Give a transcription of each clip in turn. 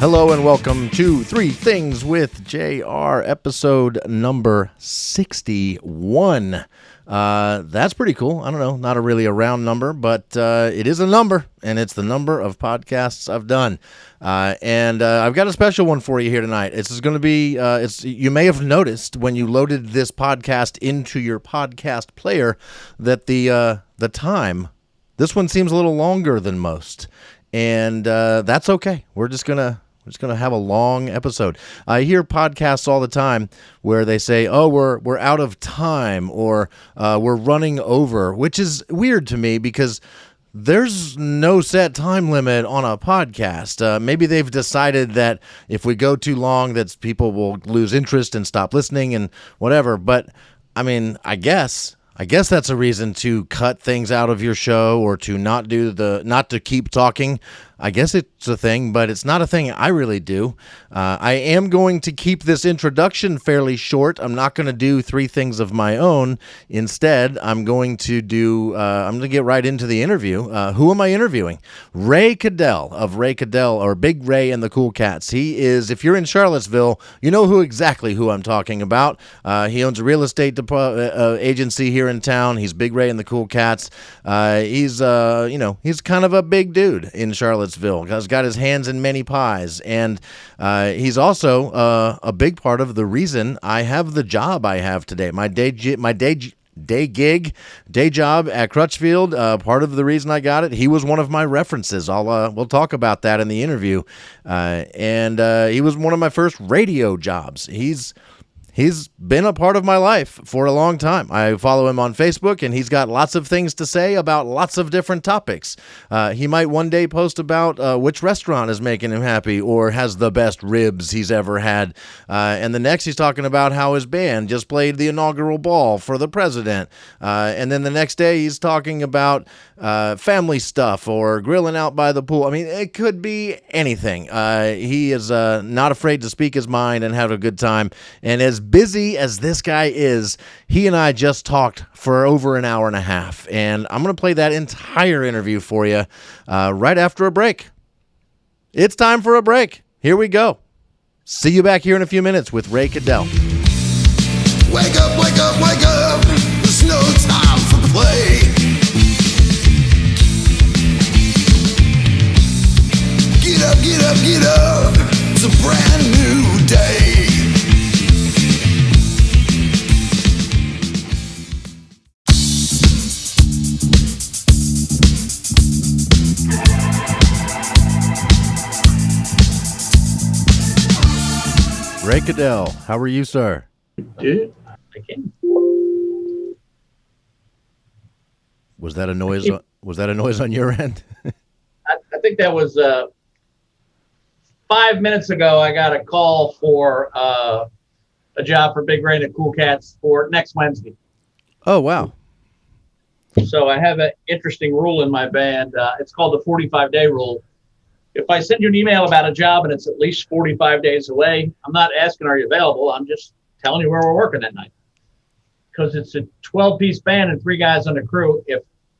Hello and welcome to Three Things with JR, episode number 61. That's pretty cool. I don't know, not really a round number, but it is a number, and it's the number of podcasts I've done. And I've got a special one for you here tonight. This is going to be, you may have noticed when you loaded this podcast into your podcast player that the time, this one seems a little longer than most. And that's okay. We're just gonna have a long episode. I hear podcasts all the time where they say, "Oh, we're out of time," or "we're running over," which is weird to me because there's no set time limit on a podcast. Maybe they've decided that if we go too long, that people will lose interest and stop listening and whatever. But I mean, I guess that's a reason to cut things out of your show or to not to keep talking. I guess it's a thing, but it's not a thing I really do. I am going to keep this introduction fairly short. I'm not going to do three things of my own. Instead, I'm going to get right into the interview. Who am I interviewing? Ray Caddell of Ray Caddell, or Big Ray and the Kool Cats. He is, if you're in Charlottesville, you know exactly who I'm talking about. He owns a real estate agency here in town. He's Big Ray and the Kool Cats. He's kind of a big dude in Charlottesville. He's got his hands in many pies, and he's also a big part of the reason I have the job I have today. My day job at Crutchfield. Part of the reason I got it, he was one of my references. We'll talk about that in the interview. And he was one of my first radio jobs. He's been a part of my life for a long time. I follow him on Facebook, and he's got lots of things to say about lots of different topics. He might one day post about which restaurant is making him happy or has the best ribs he's ever had. And the next he's talking about how his band just played the inaugural ball for the president. And then the next day he's talking about family stuff or grilling out by the pool. I mean, it could be anything. He is not afraid to speak his mind and have a good time. And as busy as this guy is, he and I just talked for over an hour and a half, and I'm going to play that entire interview for you right after a break. It's time for a break. Here we go. See you back here in a few minutes with Ray Caddell. Wake up, wake up, wake up. There's no time for play. Get up, get up, get up. It's a brand new day. Ray Caddell, how are you, sir? Dude, I can. Was that a noise? Was that a noise on your end? I think that was 5 minutes ago. I got a call for a job for Big Ray and the Kool Cats for next Wednesday. Oh, wow. So I have an interesting rule in my band. It's called the 45-day rule. If I send you an email about a job and it's at least 45 days away, I'm not asking, are you available? I'm just telling you where we're working that night. Because it's a 12-piece band and 3 guys on the crew.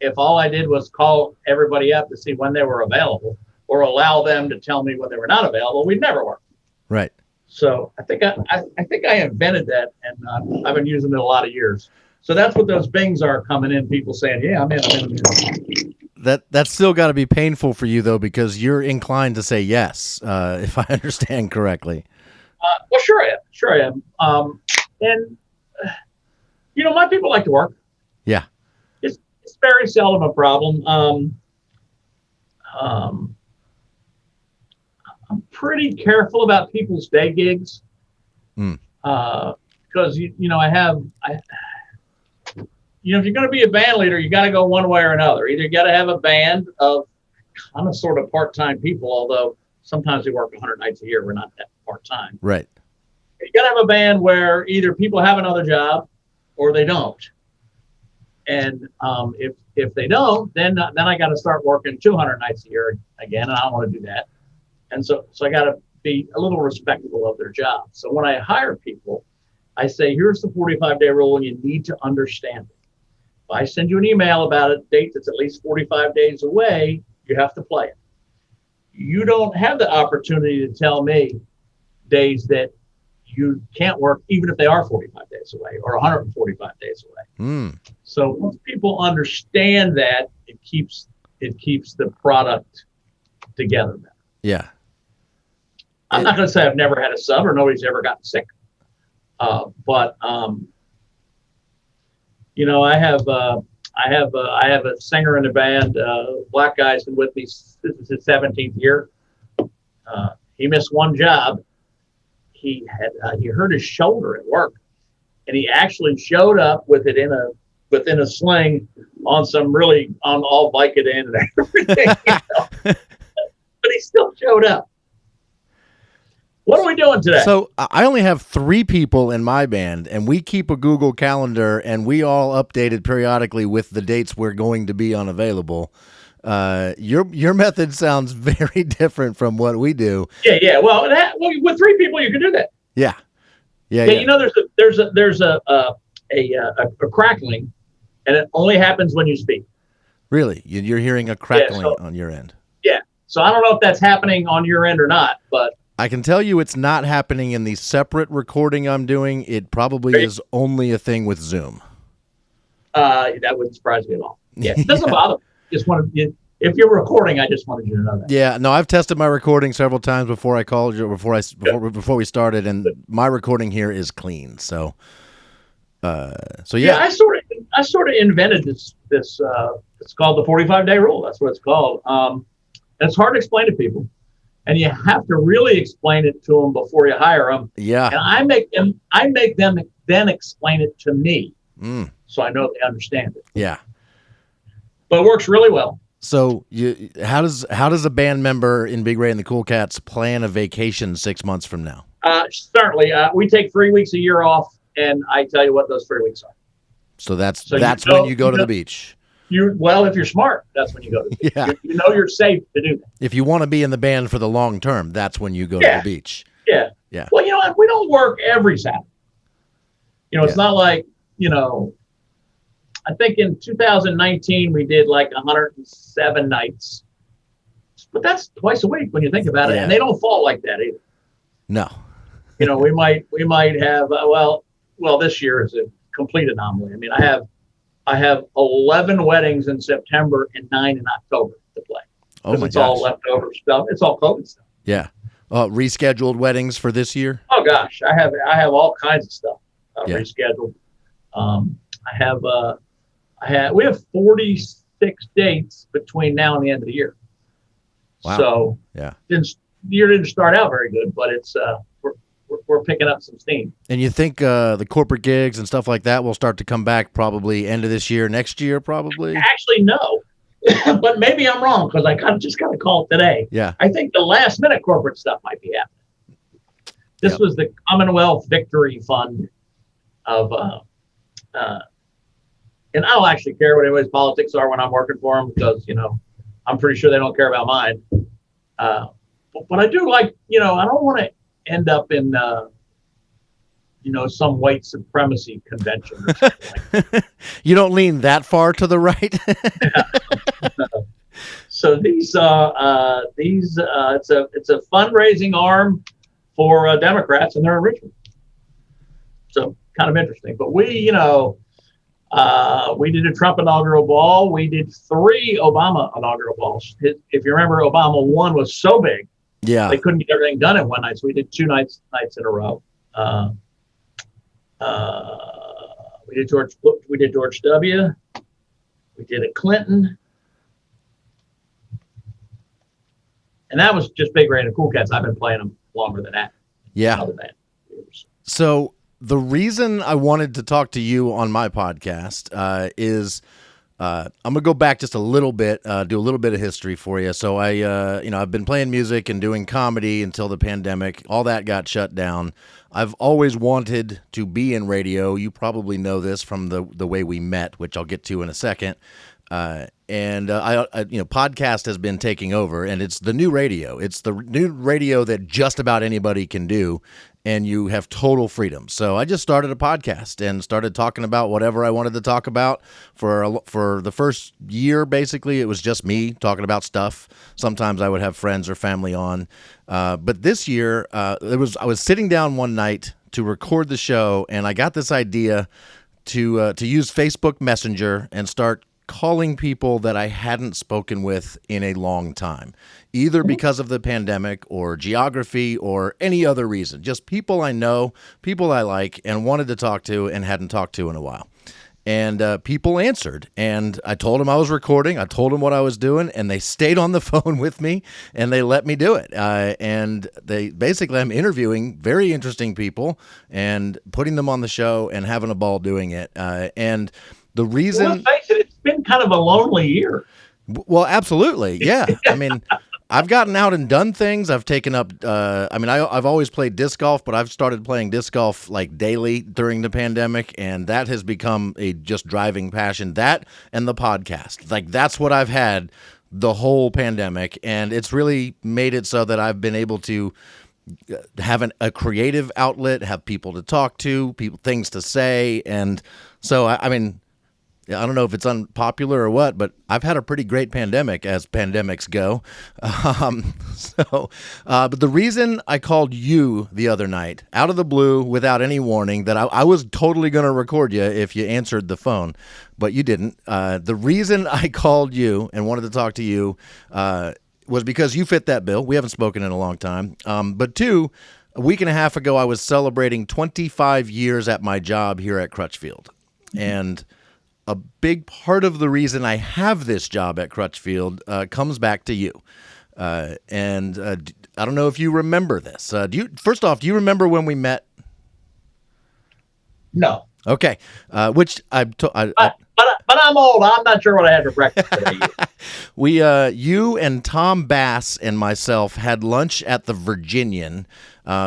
If all I did was call everybody up to see when they were available or allow them to tell me when they were not available, we'd never work. Right. So I think I invented that, and I've been using it a lot of years. So that's what those bings are coming in, people saying, yeah, I'm in. That's still got to be painful for you, though, because you're inclined to say yes, if I understand correctly. Well, sure I am. And, my people like to work. Yeah. It's very seldom a problem. I'm pretty careful about people's day gigs. Because, if you're going to be a band leader, you got to go one way or another. Either you got to have a band of kind of sort of part-time people, although sometimes they work 100 nights a year. We're not that part-time. Right. You got to have a band where either people have another job or they don't. And if they don't, then I got to start working 200 nights a year again, and I don't want to do that. And so I got to be a little respectful of their job. So when I hire people, I say, here's the 45-day rule, and you need to understand it. If I send you an email about a date that's at least 45 days away, you have to play it. you don't have the opportunity to tell me days that you can't work, even if they are 45 days away or 145 days away. So once people understand that, it keeps the product together better. Yeah. I'm not going to say I've never had a sub or nobody's ever gotten sick. But I have a singer in the band, black guy's been with me. This is his 17th year. He missed one job. He hurt his shoulder at work, and he actually showed up with it within a sling on all Vicodin and everything. But he still showed up. What are we doing today? So I only have 3 people in my band, and we keep a Google Calendar, and we all update it periodically with the dates we're going to be unavailable. Your method sounds very different from what we do. Yeah. Well, with 3 people, you can do that. Yeah. There's a crackling, and it only happens when you speak. Really, you're hearing a crackling on your end. Yeah. So I don't know if that's happening on your end or not, but I can tell you it's not happening in the separate recording I'm doing. It probably is only a thing with Zoom. That wouldn't surprise me at all. Yeah, it doesn't bother me. If you're recording, I just wanted you to know that. Yeah, no, I've tested my recording several times before I called you, before we started, and my recording here is clean. So yeah. I sort of invented this. It's called the 45-day rule. That's what it's called. And it's hard to explain to people. And you have to really explain it to them before you hire them. Yeah. And I make them then explain it to me, so I know they understand it. Yeah. But it works really well. So how does a band member in Big Ray and the Cool Cats plan a vacation 6 months from now? Certainly, we take 3 weeks a year off, and I tell you what those 3 weeks are. So that's when you go to the beach. If you're smart, that's when you go to the beach. Yeah. You know you're safe to do that. If you want to be in the band for the long term, that's when you go to the beach. Yeah. Yeah. Well, we don't work every Saturday. It's not like, I think in 2019 we did like 107 nights. But that's twice a week when you think about it. And they don't fall like that either. No. We might have this year is a complete anomaly. I mean, I have 11 weddings in September and 9 in October to play. Oh my It's gosh. all leftover stuff. It's all COVID stuff. Yeah. Rescheduled weddings for this year? Oh gosh, I have all kinds of stuff rescheduled. We have 46 dates between now and the end of the year. Wow. So the year didn't start out very good, but it's we're picking up some steam. And you think the corporate gigs and stuff like that will start to come back probably end of this year, next year probably? Actually, no. But maybe I'm wrong because I just got a call today. Yeah. I think the last minute corporate stuff might be happening. This was the Commonwealth Victory Fund of and I don't actually care what anybody's politics are when I'm working for them because, I'm pretty sure they don't care about mine. But I do like, I don't want to end up in, some white supremacy convention or something like that. You don't lean that far to the right? So it's a fundraising arm for Democrats, and they're in Richmond. So kind of interesting. But we did a Trump inaugural ball. We did 3 Obama inaugural balls. If you remember, Obama 1 was so big, they couldn't get everything done in one night. So we did 2 nights in a row. We did George W. We did a Clinton. And that was just Big Ray and the Cool Cats. I've been playing them longer than that. Yeah. So the reason I wanted to talk to you on my podcast is I'm going to go back just a little bit, do a little bit of history for you. So I've been playing music and doing comedy until the pandemic. All that got shut down. I've always wanted to be in radio. You probably know this from the way we met, which I'll get to in a second. And and podcast has been taking over, and it's the new radio. It's the new radio that just about anybody can do, and you have total freedom. So I just started a podcast and started talking about whatever I wanted to talk about. For the first year, basically, it was just me talking about stuff. Sometimes I would have friends or family on, but this year, I was sitting down one night to record the show, and I got this idea to use Facebook Messenger and start calling people that I hadn't spoken with in a long time, either because of the pandemic or geography or any other reason. Just people I know, people I like, and wanted to talk to and hadn't talked to in a while. And people answered, and I told them I was recording. I told them what I was doing, and they stayed on the phone with me, and they let me do it. And I'm interviewing very interesting people and putting them on the show and having a ball doing it. And the reason, let's face it, it's been kind of a lonely year. Well, absolutely, yeah. I mean, I've gotten out and done things. I've taken up, I've always played disc golf, but I've started playing disc golf like daily during the pandemic, and that has become a just driving passion. That and the podcast. Like, that's what I've had the whole pandemic, and it's really made it so that I've been able to have a creative outlet, have people to talk to, things to say, and so, I don't know if it's unpopular or what, but I've had a pretty great pandemic, as pandemics go. But the reason I called you the other night, out of the blue, without any warning, that I was totally going to record you if you answered the phone, but you didn't. The reason I called you and wanted to talk to you was because you fit that bill. We haven't spoken in a long time. But two, a week and a half ago, I was celebrating 25 years at my job here at Crutchfield. And a big part of the reason I have this job at Crutchfield comes back to you. I don't know if you remember this. First off, do you remember when we met? No. Okay. But I'm old. I'm not sure what I had for breakfast today. You and Tom Bass and myself had lunch at the Virginian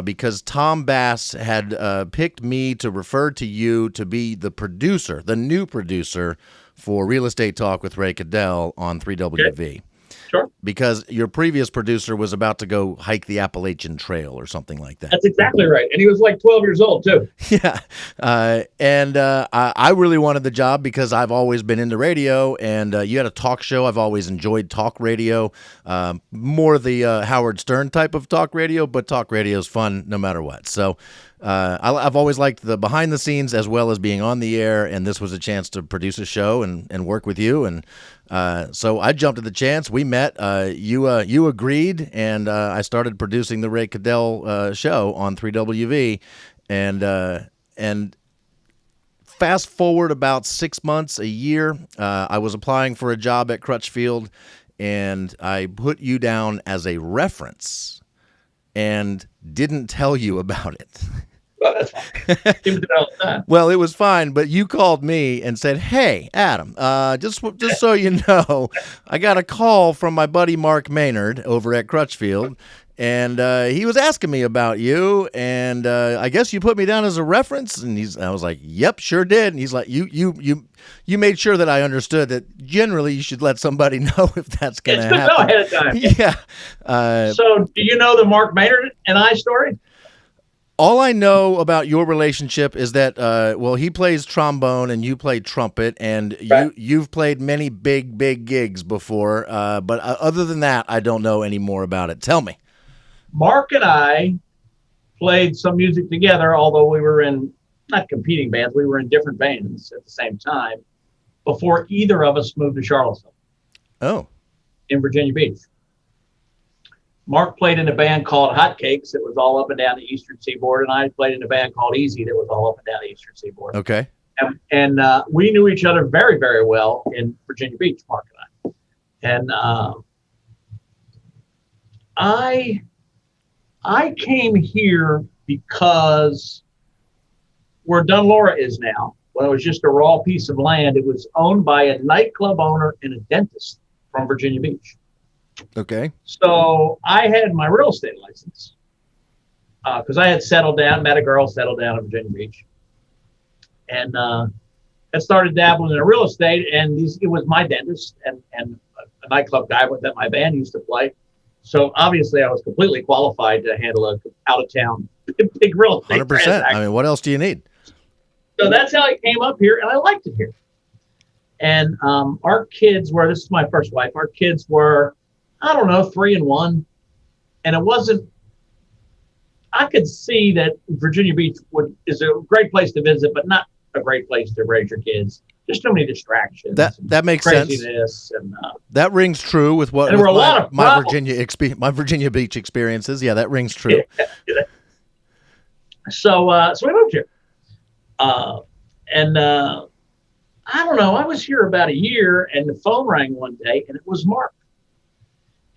because Tom Bass had picked me to refer to you to be the new producer for Real Estate Talk with Ray Caddell on 3WV. Okay. Sure. Because your previous producer was about to go hike the Appalachian Trail or something like that. That's exactly right. And he was like 12 years old, too. Yeah. I really wanted the job because I've always been into radio, and you had a talk show. I've always enjoyed talk radio, more the Howard Stern type of talk radio, but talk radio is fun no matter what. So I've always liked the behind the scenes as well as being on the air, and this was a chance to produce a show and work with you. And so I jumped at the chance. We met. You agreed, and I started producing the Ray Caddell show on 3WV. And fast forward about 6 months, a year, I was applying for a job at Crutchfield, and I put you down as a reference and didn't tell you about it. Well, that's fine. Well, it was fine, but you called me and said, "Hey, Adam, just so you know, I got a call from my buddy Mark Maynard over at Crutchfield, and he was asking me about you, and I guess you put me down as a reference." And I was like, "Yep, sure did." And he's like, "You made sure that I understood that generally you should let somebody know if that's going to happen." Know ahead of time. Yeah. So, do you know the Mark Maynard and I story? All I know about your relationship is that, he plays trombone and you play trumpet, and right. you've played many big gigs before. But other than that, I don't know any more about it. Tell me. Mark and I played some music together, although we were in not competing bands. We were in different bands at the same time before either of us moved to Charlottesville. Oh. In Virginia Beach. Mark played in a band called Hotcakes that was all up and down the Eastern Seaboard, and I played in a band called Easy that was all up and down the Eastern Seaboard. Okay. And we knew each other very, very well in Virginia Beach, Mark and I. And I came here because where Dunlora is now, when it was just a raw piece of land, it was owned by a nightclub owner and a dentist from Virginia Beach. Okay. So I had my real estate license because I had settled down, met a girl, settled down in Virginia Beach. And had started dabbling in real estate, and it was my dentist and a nightclub guy that my band used to play. So obviously, I was completely qualified to handle a out-of-town big real estate 100%. transaction. I mean, what else do you need? So that's how I came up here, and I liked it here. And our kids were, this is my first wife, our kids were, I don't know, 3 and 1. And it wasn't, I could see that Virginia Beach is a great place to visit, but not a great place to raise your kids. Just so many distractions. That makes sense. And, that rings true with what there were a lot of my Virginia Beach experiences. Yeah, that rings true. Yeah. So we moved here. I don't know, I was here about a year, and the phone rang one day, and it was Mark.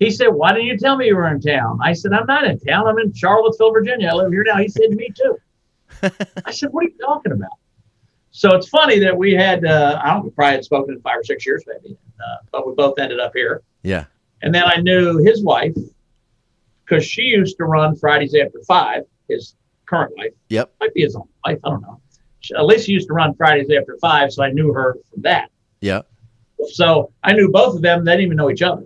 He said, "Why didn't you tell me you were in town?" I said, "I'm not in town. I'm in Charlottesville, Virginia. I live here now." He said, "Me too." I said, "What are you talking about?" So it's funny that we had, we probably had spoken in 5 or 6 years maybe, but we both ended up here. Yeah. And then I knew his wife, because she used to run Fridays after 5, his current wife. Yep. Might be his own wife, I don't know. At least she used to run Fridays after 5, so I knew her from that. Yeah. So I knew both of them. They didn't even know each other.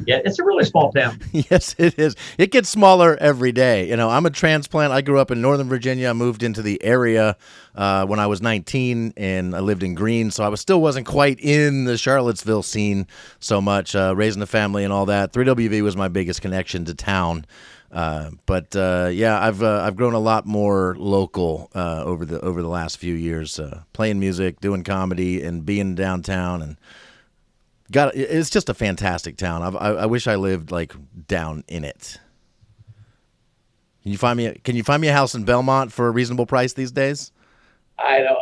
Yeah, it's a really small town. Yes, it is. It gets smaller every day. You know, I'm a transplant. I grew up in Northern Virginia. I moved into the area when I was 19, and I lived in Greene, so I wasn't quite in the Charlottesville scene so much, raising a family and all that. 3WV was my biggest connection to town. But I've grown a lot more local over the last few years, playing music, doing comedy, and being downtown, and it's just a fantastic town. I wish I lived like down in it. Can you find me a house in Belmont for a reasonable price these days? I know.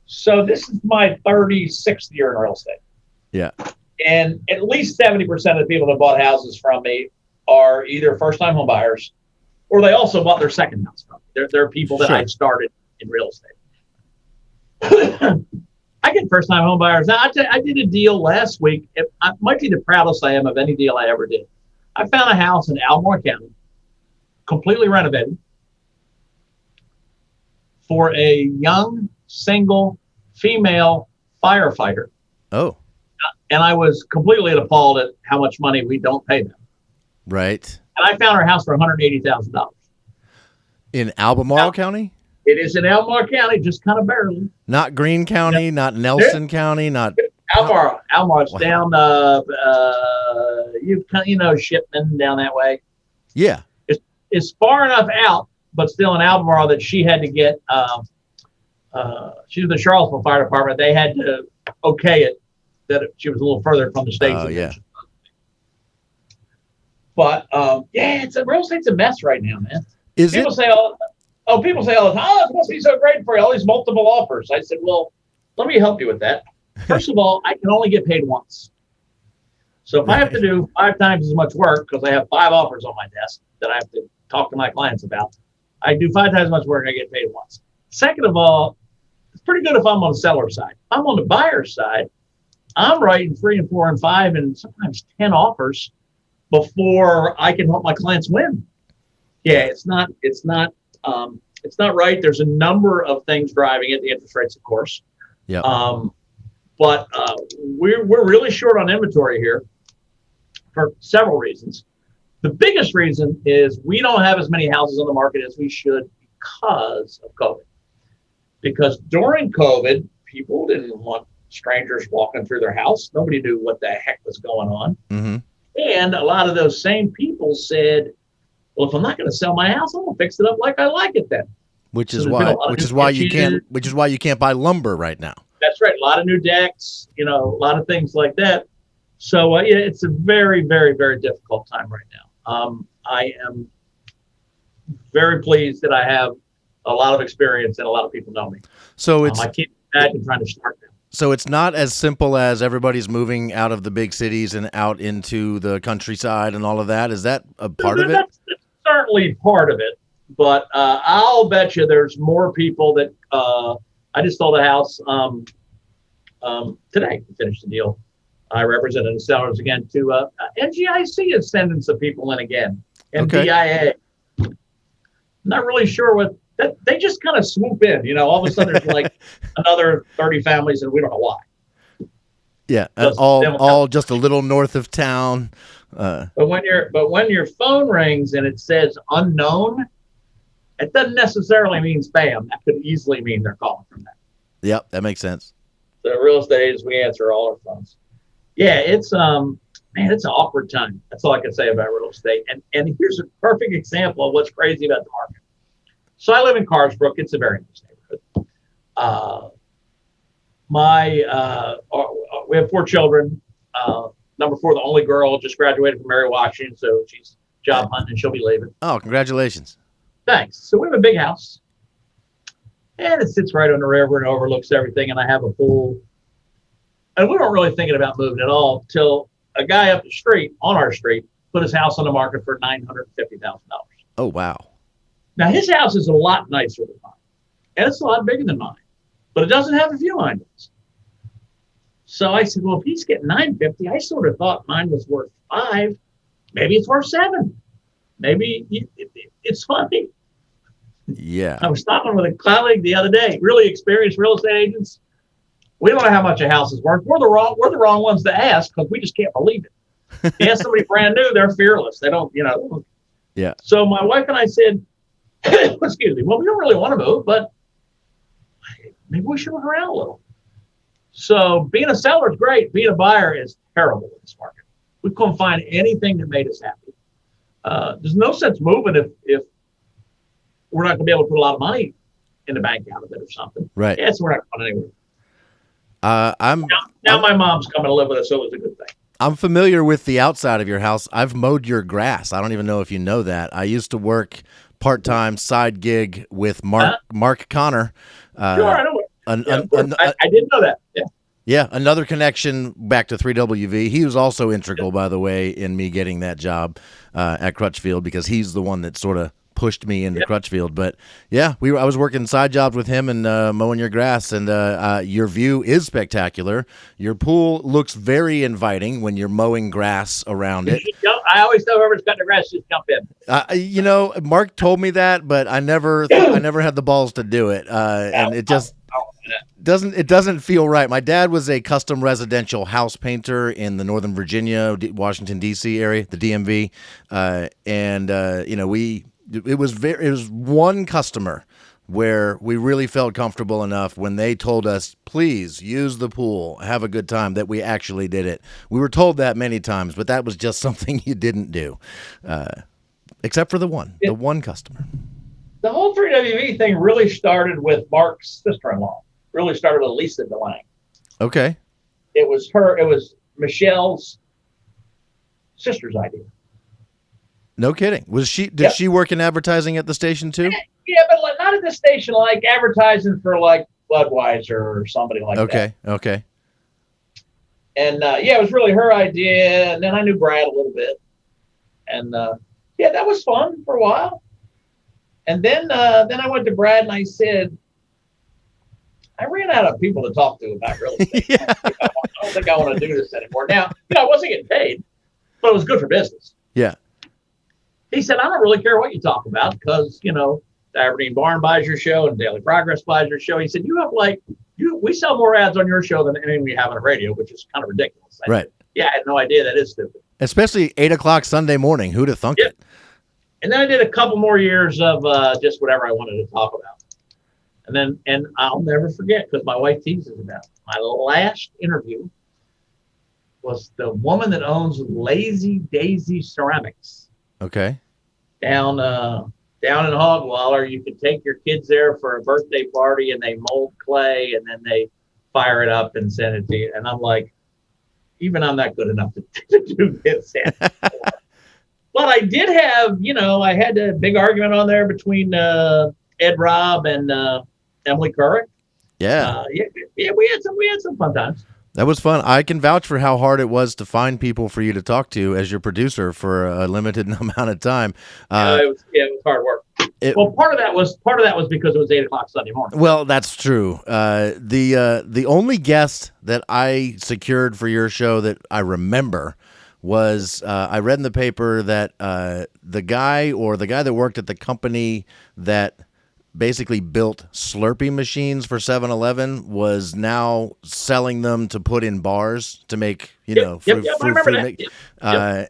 So this is my 36th year in real estate. Yeah. And at least 70% of the people that bought houses from me are either first-time home buyers, or they also bought their second house from me. They're people that I started in real estate. I get first-time home buyers. Now, I did a deal last week. It might be the proudest I am of any deal I ever did. I found a house in Albemarle County, completely renovated, for a young, single, female firefighter. Oh. And I was completely appalled at how much money we don't pay them. Right. And I found our house for $180,000. In Albemarle County? It is in Albemarle County, just kind of barely. Not Greene County, not Nelson County, not Albemarle. Albemarle's down, Shipman down that way. Yeah. It's far enough out, but still in Albemarle, that she had to get, she's the Charlottesville Fire Department. They had to okay it, that she was a little further from the state. Oh, yeah. But, real estate's a mess right now, man. People say all the time, it must be so great for you, all these multiple offers. I said, well, let me help you with that. First of all, I can only get paid once. So if I have to do 5 times as much work, because I have 5 offers on my desk that I have to talk to my clients about, I do 5 times as much work, I get paid once. Second of all, it's pretty good if I'm on the seller side. If I'm on the buyer side, I'm writing 3 and 4 and 5 and sometimes 10 offers before I can help my clients win. Yeah, it's not right. There's a number of things driving it. The interest rates, of course. Yeah. But we're really short on inventory here for several reasons. The biggest reason is we don't have as many houses on the market as we should because of COVID. Because during COVID, people didn't want strangers walking through their house. Nobody knew what the heck was going on. Mm-hmm. And a lot of those same people said, well, if I'm not going to sell my house, I'm going to fix it up like I like it then. Which is why you can't buy lumber right now. That's right. A lot of new decks, a lot of things like that. So it's a very, very, very difficult time right now. I am very pleased that I have a lot of experience and a lot of people know me. So I can't imagine trying to start now. So it's not as simple as everybody's moving out of the big cities and out into the countryside and all of that. Is that a part of it? That's certainly part of it. But I'll bet you there's more people that I just sold a house today. We finished the deal. I represented the sellers again to NGIC is sending some people in again. MDIA. Okay. Not really sure what they just kind of swoop in. All of a sudden there's like another 30 families, and we don't know why. Yeah, all just a little north of town. But when your phone rings and it says unknown, it doesn't necessarily mean spam. That could easily mean they're calling from that. Yep, that makes sense. So real estate agents, we answer all our phones. Yeah, it's it's an awkward time. That's all I can say about real estate. And here's a perfect example of what's crazy about the market. So I live in Carsbrook. It's a very nice neighborhood. We have 4 children. Number 4, the only girl, just graduated from Mary Washington, so she's job hunting and she'll be leaving. Oh, congratulations. Thanks. So we have a big house, and it sits right on the river and overlooks everything, and I have a pool. And we weren't really thinking about moving at all till a guy up the street, on our street, put his house on the market for $950,000. Oh, wow. Now, his house is a lot nicer than mine, and it's a lot bigger than mine, but it doesn't have a view line. So I said, well, if he's getting $950,000, I sort of thought mine was worth $5. Maybe it's worth $7. Maybe it's funny. Yeah. I was talking with a colleague the other day, really experienced real estate agents. We don't know how much a house is worth. We're the wrong ones to ask because we just can't believe it. You ask somebody brand new, they're fearless. They don't, Yeah. So my wife and I said, excuse me, well, we don't really want to move, but maybe we should look around a little. So being a seller is great. Being a buyer is terrible in this market. We couldn't find anything that made us happy. There's no sense moving if we're not going to be able to put a lot of money in the bank out of it or something. Right. Yeah, so we're not going anywhere. Now my mom's coming to live with us, so it was a good thing. I'm familiar with the outside of your house. I've mowed your grass. I don't even know if you know that. I used to work part-time side gig with Mark Connor. Sure, I know it. I didn't know that. Yeah. Yeah, another connection back to 3WV. He was also integral, by the way, in me getting that job at Crutchfield because he's the one that sort of pushed me into Crutchfield. But yeah, I was working side jobs with him and mowing your grass, and your view is spectacular. Your pool looks very inviting when you're mowing grass around it. I always tell whoever's cutting the grass, just jump in. Mark told me that, but I never had the balls to do it, and it just doesn't feel right. My dad was a custom residential house painter in the Northern Virginia, Washington D.C. area, the DMV, it was one customer where we really felt comfortable enough when they told us, please use the pool, have a good time, that we actually did it. We were told that many times, but that was just something you didn't do, except for the one customer. The whole 3WV thing really started with Mark's sister-in-law. Really started with Lisa DeLange. Okay. It was Michelle's sister's idea. No kidding. Did she work in advertising at the station too? Yeah, but not at the station, like advertising for like Budweiser or somebody like that. Okay. And it was really her idea. And then I knew Brad a little bit. And that was fun for a while. And then I went to Brad and I said, I ran out of people to talk to about real estate. Yeah. I don't think I want to do this anymore. Now, I wasn't getting paid, but it was good for business. Yeah. He said, I don't really care what you talk about because, the Aberdeen Barn buys your show and Daily Progress buys your show. He said, we sell more ads on your show than anything we have on the radio, which is kind of ridiculous. I said, I had no idea. That is stupid. Especially 8:00 Sunday morning. Who'd have thunk it? And then I did a couple more years of just whatever I wanted to talk about. And I'll never forget because my wife teases about it. My last interview was the woman that owns Lazy Daisy Ceramics. Okay. Down in Hogwaller, you could take your kids there for a birthday party and they mold clay and then they fire it up and send it to you. And I'm like, even I'm not good enough to do this. But I did have, I had a big argument on there between Ed Robb and Emily Currick. Yeah. We had some fun times. That was fun. I can vouch for how hard it was to find people for you to talk to as your producer for a limited amount of time. It was hard work. Part of that was because it was 8:00 Sunday morning. Well, that's true. The only guest that I secured for your show that I remember was I read in the paper that the guy that worked at the company that basically built Slurpee machines for 7-Eleven was now selling them to put in bars to make, fruit I remember that. make.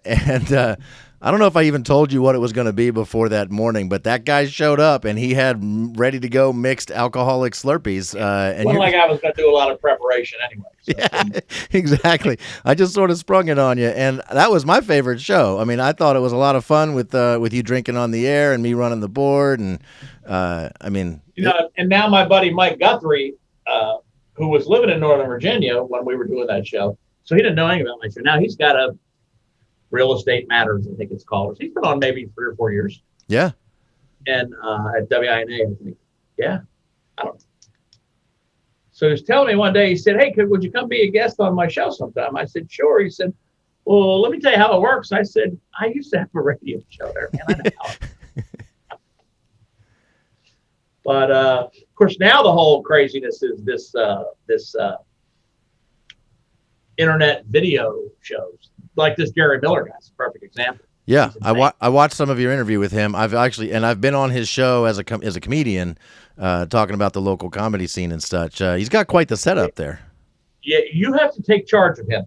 And I don't know if I even told you what it was going to be before that morning, but that guy showed up and he had ready to go mixed alcoholic Slurpees. And like I was going to do a lot of preparation anyway. So. Yeah, exactly. I just sort of sprung it on you, and that was my favorite show. I mean, I thought it was a lot of fun with you drinking on the air and me running the board, and and now my buddy Mike Guthrie, who was living in Northern Virginia when we were doing that show, so he didn't know anything about my show. Now he's got a Real Estate Matters, I think it's called. He's been on maybe 3 or 4 years. Yeah. And at WINA, I think. Yeah. I don't know. So he was telling me one day, he said, hey, would you come be a guest on my show sometime? I said, sure. He said, well, let me tell you how it works. I said, I used to have a radio show there, man. I know how it But, of course, now the whole craziness is this internet video shows. Like this Gary Miller guy's a perfect example. Yeah, I watched some of your interview with him. I've been on his show as a comedian, talking about the local comedy scene and such. He's got quite the setup there. Yeah, you have to take charge of him.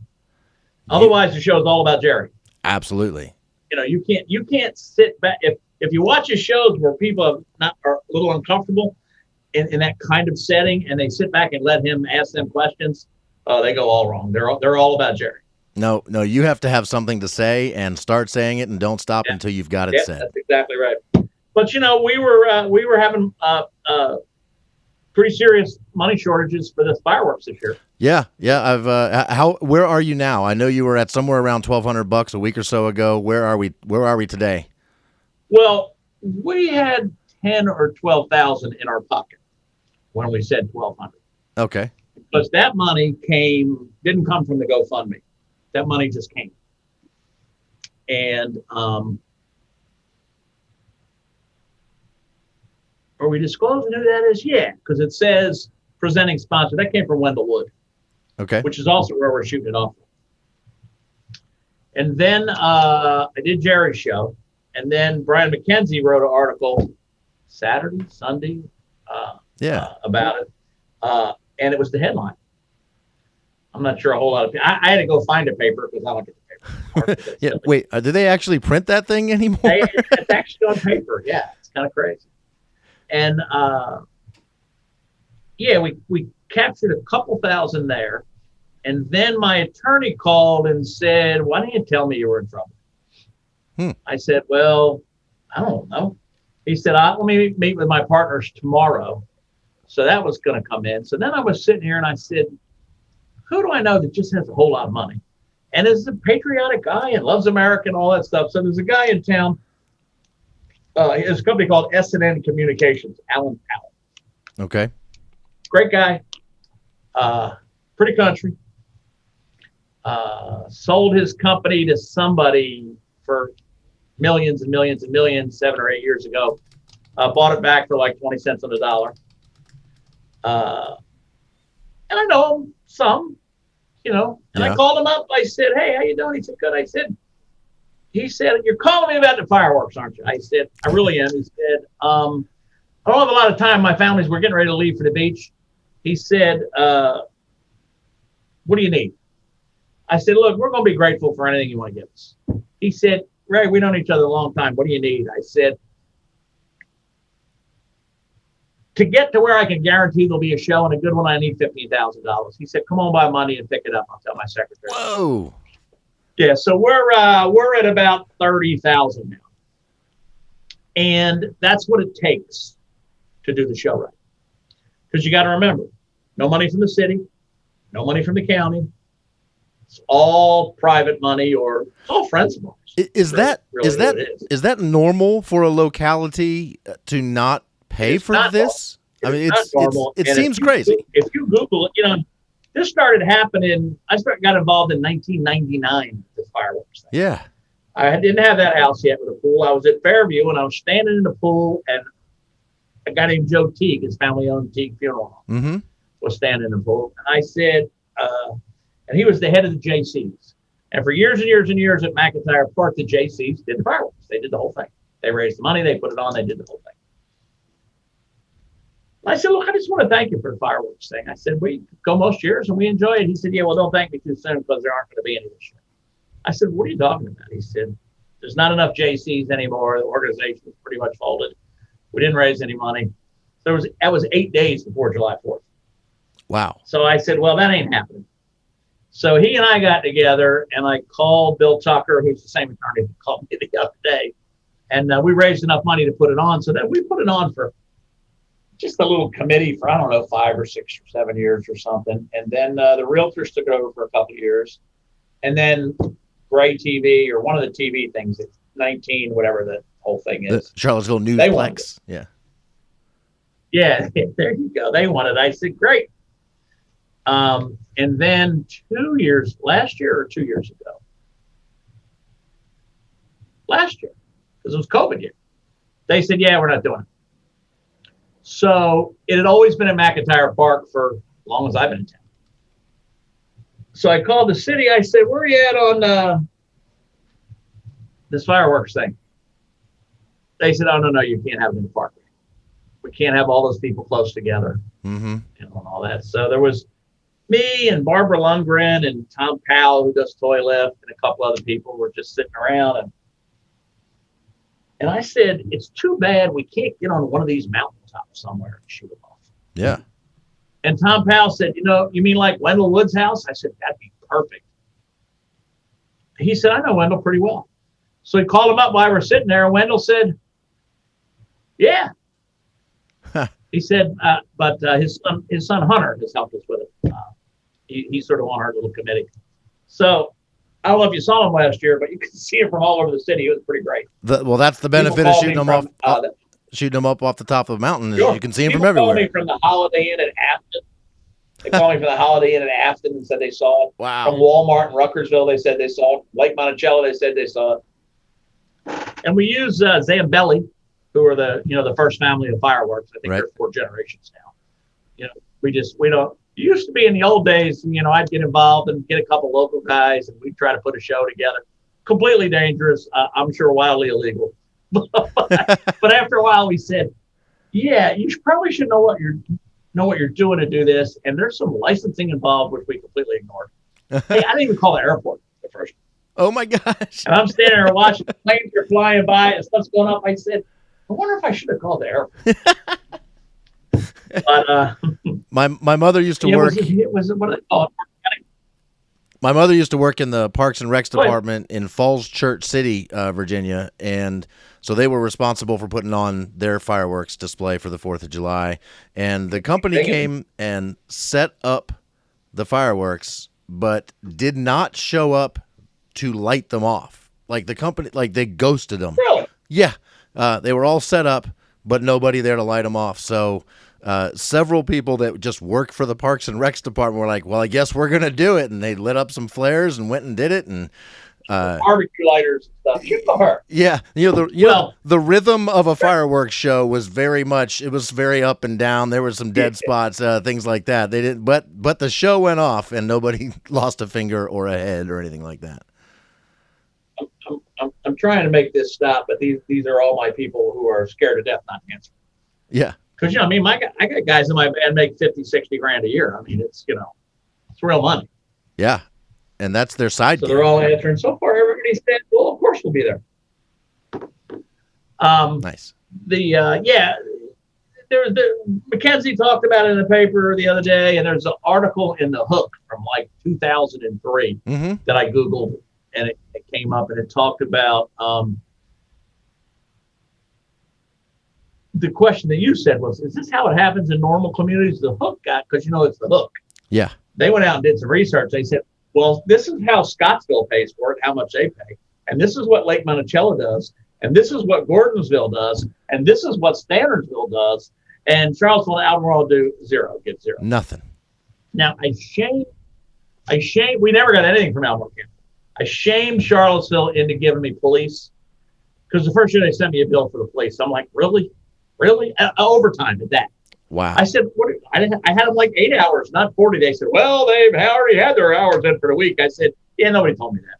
Otherwise, the show's all about Jerry. Absolutely. You can't sit back if you watch his shows where people are a little uncomfortable in that kind of setting, and they sit back and let him ask them questions. They go all wrong. They're all about Jerry. No, you have to have something to say and start saying it, and don't stop until you've got it said. That's exactly right. But we were having pretty serious money shortages for the fireworks this year. Yeah. Where are you now? I know you were at somewhere around $1,200 a week or so ago. Where are we today? Well, we had 10 or 12,000 in our pocket when we said 1,200. Okay. Because that money didn't come from the GoFundMe. That money just came. And are we disclosing who that is? Yeah, because it says presenting sponsor. That came from Wendell Wood. Okay. Which is also where we're shooting it off. And then I did Jerry's show. And then Brian McKenzie wrote an article Sunday about it. And it was the headline. I'm not sure a whole lot of people. I had to go find a paper because I don't get the paper. Yeah, wait, do they actually print that thing anymore? It's actually on paper. Yeah, it's kind of crazy. And we captured a couple thousand there. And then my attorney called and said, why didn't you tell me you were in trouble? I said, well, I don't know. He said, let me meet with my partners tomorrow. So that was going to come in. So then I was sitting here and I said, who do I know that just has a whole lot of money and is a patriotic guy and loves America and all that stuff? So there's a guy in town. There's a company called S&N Communications, Alan Powell. Okay. Great guy. Pretty country. Sold his company to somebody for millions and millions and millions 7 or 8 years ago. Bought it back for like 20 cents on the dollar. And I know him some, and I called him up. I said, hey, how you doing? He said, good. He said, you're calling me about the fireworks, aren't you? I said, I really am. He said, I don't have a lot of time. My we're getting ready to leave for the beach. He said, what do you need? I said, look, we're going to be grateful for anything you want to give us. He said, Ray, we known each other a long time. What do you need? I said, to get to where I can guarantee there'll be a show and a good one, I need $15,000. He said, come on by Monday and pick it up. I'll tell my secretary. Whoa. Yeah, so we're at about 30,000 now. And that's what it takes to do the show right. Because you got to remember, no money from the city, no money from the county. It's all private money or it's all friends of ours. Is that normal for a locality to not pay for this? I mean, it seems crazy. If you Google it, this started happening. Got involved in 1999 with fireworks thing. Yeah. I didn't have that house yet with a pool. I was at Fairview and I was standing in the pool and a guy named Joe Teague, his family owned Teague Funeral Home, was standing in the pool. And I said, and he was the head of the JCs. And for years and years and years at McIntyre Park, the JCs did the fireworks. They did the whole thing. They raised the money, they put it on, they did the whole thing. I said, look, I just want to thank you for the fireworks thing. I said, we go most years and we enjoy it. He said, yeah, well, don't thank me too soon because there aren't going to be any this year. I said, what are you talking about? He said, there's not enough JCs anymore. The organization is pretty much folded. We didn't raise any money. That was 8 days before July 4th. Wow. So I said, well, that ain't happening. So he and I got together and I called Bill Tucker, who's the same attorney who called me the other day. And we raised enough money to put it on so that we put it on for just a little committee for, I don't know, 5 or 6 or 7 years or something. And then the realtors took it over for a couple of years. And then Gray TV or one of the TV things, it's 19, whatever the whole thing is. The Charlottesville Newsplex. Yeah. Yeah, there you go. They wanted. I said, great. And then 2 years, last year or 2 years ago? Last year, because it was COVID year. They said, yeah, we're not doing it. So it had always been in McIntyre Park for as long as I've been in town. So I called the city. I said, where are you at on this fireworks thing? They said, oh, no, you can't have it in the park. We can't have all those people close together, and all that. So there was me and Barbara Lundgren and Tom Powell, who does Toy Lift, and a couple other people were just sitting around. And I said, it's too bad we can't get on one of these mountaintops somewhere and shoot them off. Yeah. And Tom Powell said, you mean like Wendell Wood's house? I said, that'd be perfect. He said, I know Wendell pretty well. So he called him up while we were sitting there, and Wendell said, yeah. He said, but his son Hunter has helped us with it. He's sort of on our little committee. So I don't know if you saw him last year, but you could see him from all over the city. It was pretty great. Well, that's the benefit of shooting them off the top of a mountain. Sure. You can see them from everywhere. Called me from the Holiday Inn at Afton. They called me from the Holiday Inn at Afton and said they saw it. Wow. From Walmart in Ruckersville, they said they saw it. Lake Monticello, they said they saw it. And we use Zambelli, who are the first family of fireworks. I think they're 4 generations now. We don't. It used to be in the old days, I'd get involved and get a couple local guys and we'd try to put a show together. Completely dangerous. I'm sure wildly illegal. But after a while we said, yeah, you probably should know what you're doing to do this. And there's some licensing involved, which we completely ignored. Hey, I didn't even call the airport at first. Oh my gosh. And I'm standing there watching planes are flying by and stuff's going up. I said, I wonder if I should have called the airport. But my mother used to work. It was what do they call it? My mother used to work in the Parks and Recs department in Falls Church City, Virginia, and so they were responsible for putting on their fireworks display for the 4th of July. And the company came and set up the fireworks, but did not show up to light them off. Like the company, like they ghosted them. Really? Yeah, they were all set up, but nobody there to light them off. So. Several people that just work for the Parks and Recs department were like, well, I guess we're going to do it. And they lit up some flares and went and did it. And barbecue lighters and stuff. Good for her. Yeah. The rhythm of a fireworks show was very up and down. There were some dead spots, things like that. They didn't, but the show went off and nobody lost a finger or a head or anything like that. I'm trying to make this stop, but these are all my people who are scared to death not to answer. Yeah. Because, I got guys in my band make 50, 60 grand a year. I mean, it's real money. Yeah. And that's their side. So they're all answering. So far, everybody said, well, of course we'll be there. Nice. Mackenzie talked about it in the paper the other day, and there's an article in The Hook from like 2003 that I Googled, and it came up, and it talked about the question that you said was, is this how it happens in normal communities? The Hook got, because it's The Hook. Yeah. They went out and did some research. They said, well, this is how Scottsville pays for it, how much they pay. And this is what Lake Monticello does. And this is what Gordonsville does. And this is what Standardsville does. And Charlottesville and Albemarle do get zero. Nothing. Now, we never got anything from Albemarle County. I shamed Charlottesville into giving me police. Because the first year they sent me a bill for the police. I'm like, really? Really? Overtime at that. Wow. I said, I had them like 8 hours, not 40. They said, well, they've already had their hours in for the week. I said, yeah, nobody told me that.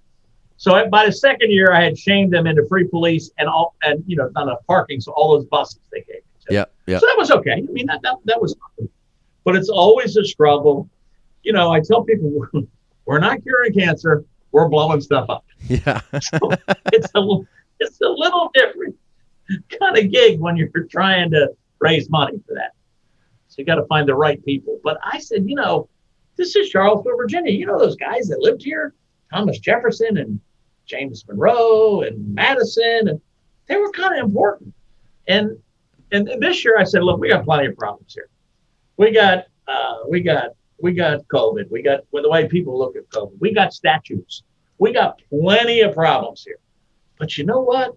So by the second year, I had shamed them into free police and not enough parking. So all those buses they gave me Yeah. Yeah. So that was okay. I mean, that was fun. But it's always a struggle. You know, I tell people we're not curing cancer. We're blowing stuff up. Yeah. So it's a little different kind of gig when you're trying to raise money for that. So you got to find the right people. But I said, you know, this is Charlottesville, Virginia. You know those guys that lived here, Thomas Jefferson and James Monroe and Madison, and they were kind of important. And this year I said, look, we got plenty of problems here. We got COVID. We got the way people look at COVID. We got statutes. We got plenty of problems here. But you know what?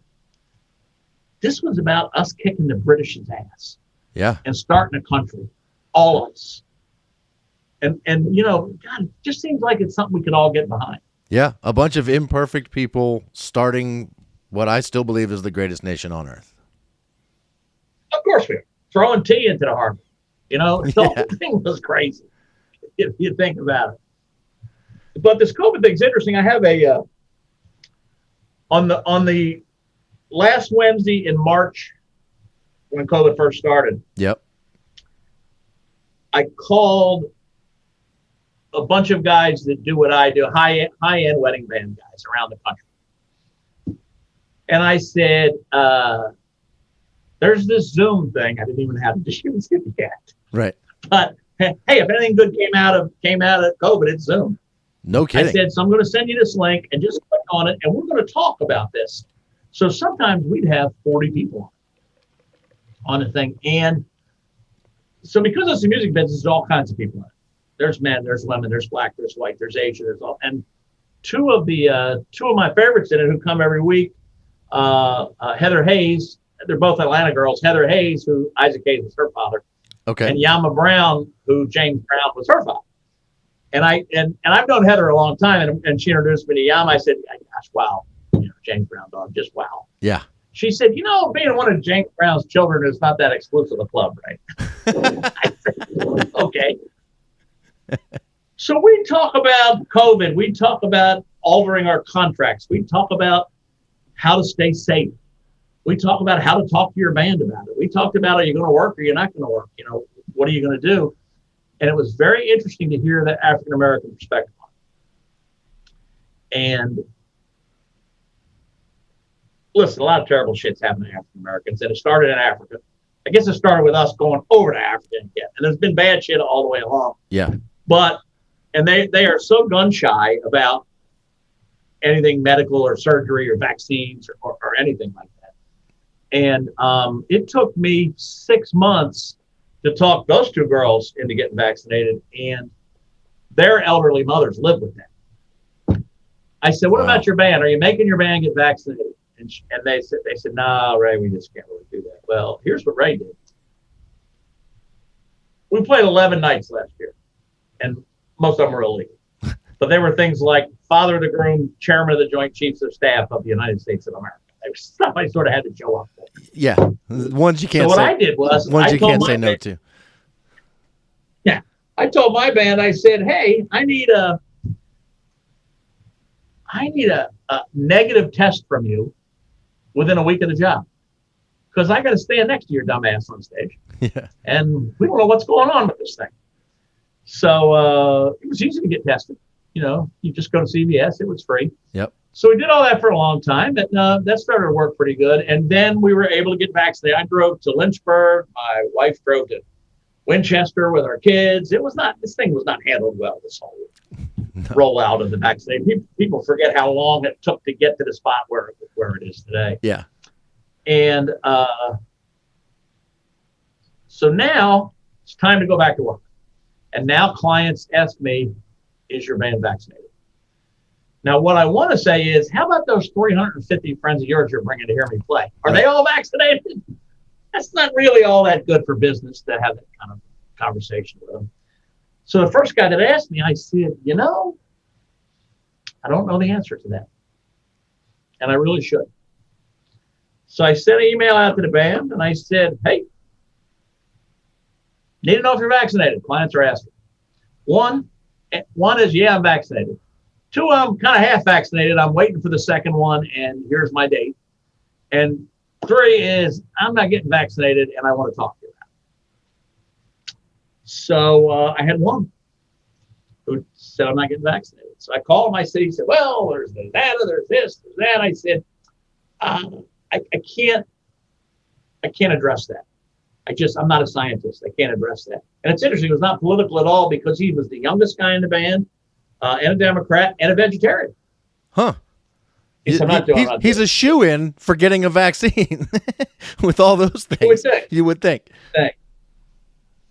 This was about us kicking the British's ass. Yeah. And starting a country, all of us. And you know, God, it just seems like it's something we could all get behind. Yeah. A bunch of imperfect people starting what I still believe is the greatest nation on earth. Of course we are. Throwing tea into the harbor. You know, the whole thing was crazy if you think about it. But this COVID thing's interesting. I have a on the last Wednesday in March when COVID first started. Yep. I called a bunch of guys that do what I do, high-end wedding band guys around the country. And I said, there's this Zoom thing. I didn't even have to distribute it yet. Right. But hey, if anything good came out of COVID, it's Zoom. No kidding. I said, so I'm going to send you this link and just click on it, and we're going to talk about this. So sometimes we'd have 40 people on the thing. And so because it's a music business, there's all kinds of people in it. There's men, there's women, there's black, there's white, there's Asian, there's all. And two of my favorites in it who come every week, Heather Hayes, they're both Atlanta girls. Heather Hayes, who Isaac Hayes was her father. Okay. And Yama Brown, who James Brown was her father. And I've known Heather a long time, and she introduced me to Yama. I said, gosh, wow, you know, James Brown dog, just wow. Yeah. She said, you know, being one of James Brown's children is not that exclusive a club, right? I said, okay. So we talk about COVID. We talk about altering our contracts. We talk about how to stay safe. We talk about how to talk to your band about it. We talked about, are you going to work or you're not going to work? You know, what are you going to do? And it was very interesting to hear the African-American perspective on it. And listen, a lot of terrible shit's happened to African-Americans, and it started in Africa. I guess it started with us going over to Africa again. And there's been bad shit all the way along. Yeah. But, and they are so gun shy about anything medical or surgery or vaccines or anything like that. And it took me 6 months to talk those two girls into getting vaccinated, and their elderly mothers live with them. I said, what about your band? Are you making your band get vaccinated? And they said, no, Ray, we just can't really do that. Well, here's what Ray did. We played 11 nights last year, and most of them were illegal. But they were things like father of the groom, chairman of the Joint Chiefs of Staff of the United States of America. They were stuff I sort of had to show up for. Yeah, ones you can't. So what I did was ones you can't say no to. Yeah, I told my band. I said, "Hey, I need a negative test from you within a week of the job, because I got to stand next to your dumb ass on stage, and we don't know what's going on with this thing." So it was easy to get tested. You know, you just go to CVS; it was free. Yep. So we did all that for a long time, and that started to work pretty good. And then we were able to get vaccinated. I drove to Lynchburg. My wife drove to Winchester with our kids. This thing was not handled well, this whole rollout of the vaccine. People forget how long it took to get to the spot where it is today. Yeah. And so now it's time to go back to work. And now clients ask me, is your band vaccinated? Now, what I want to say is, how about those 350 friends of yours you're bringing to hear me play? Are they all vaccinated? That's not really all that good for business to have that kind of conversation with them. So the first guy that asked me, I said, you know, I don't know the answer to that. And I really should. So I sent an email out to the band, and I said, hey, need to know if you're vaccinated. Clients are asking. One is, yeah, I'm vaccinated. Two, I'm kind of half vaccinated. I'm waiting for the second one, and here's my date. And 3 is I'm not getting vaccinated and I want to talk to you about it. So I had one who said, I'm not getting vaccinated. So I called him. I said, he said, well, there's the data, there's this, there's that. I said, I can't address that. I'm not a scientist. I can't address that. And it's interesting. It was not political at all because he was the youngest guy in the band, and a Democrat and a vegetarian. Huh. He's a shoo-in for getting a vaccine with all those things. You would think.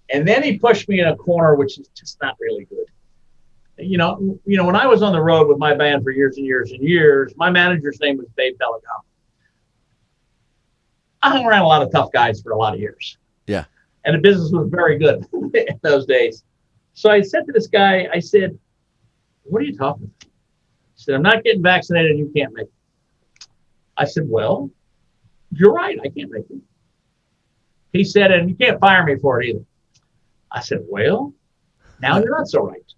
And then he pushed me in a corner, which is just not really good. You know, when I was on the road with my band for years and years and years, my manager's name was Dave Pellegamo. I hung around a lot of tough guys for a lot of years. Yeah. And the business was very good in those days. So I said to this guy, I said, what are you talking about? He said, I'm not getting vaccinated and you can't make it. I said, well, you're right. I can't make it. He said, and you can't fire me for it either. I said, well, now you're not so right.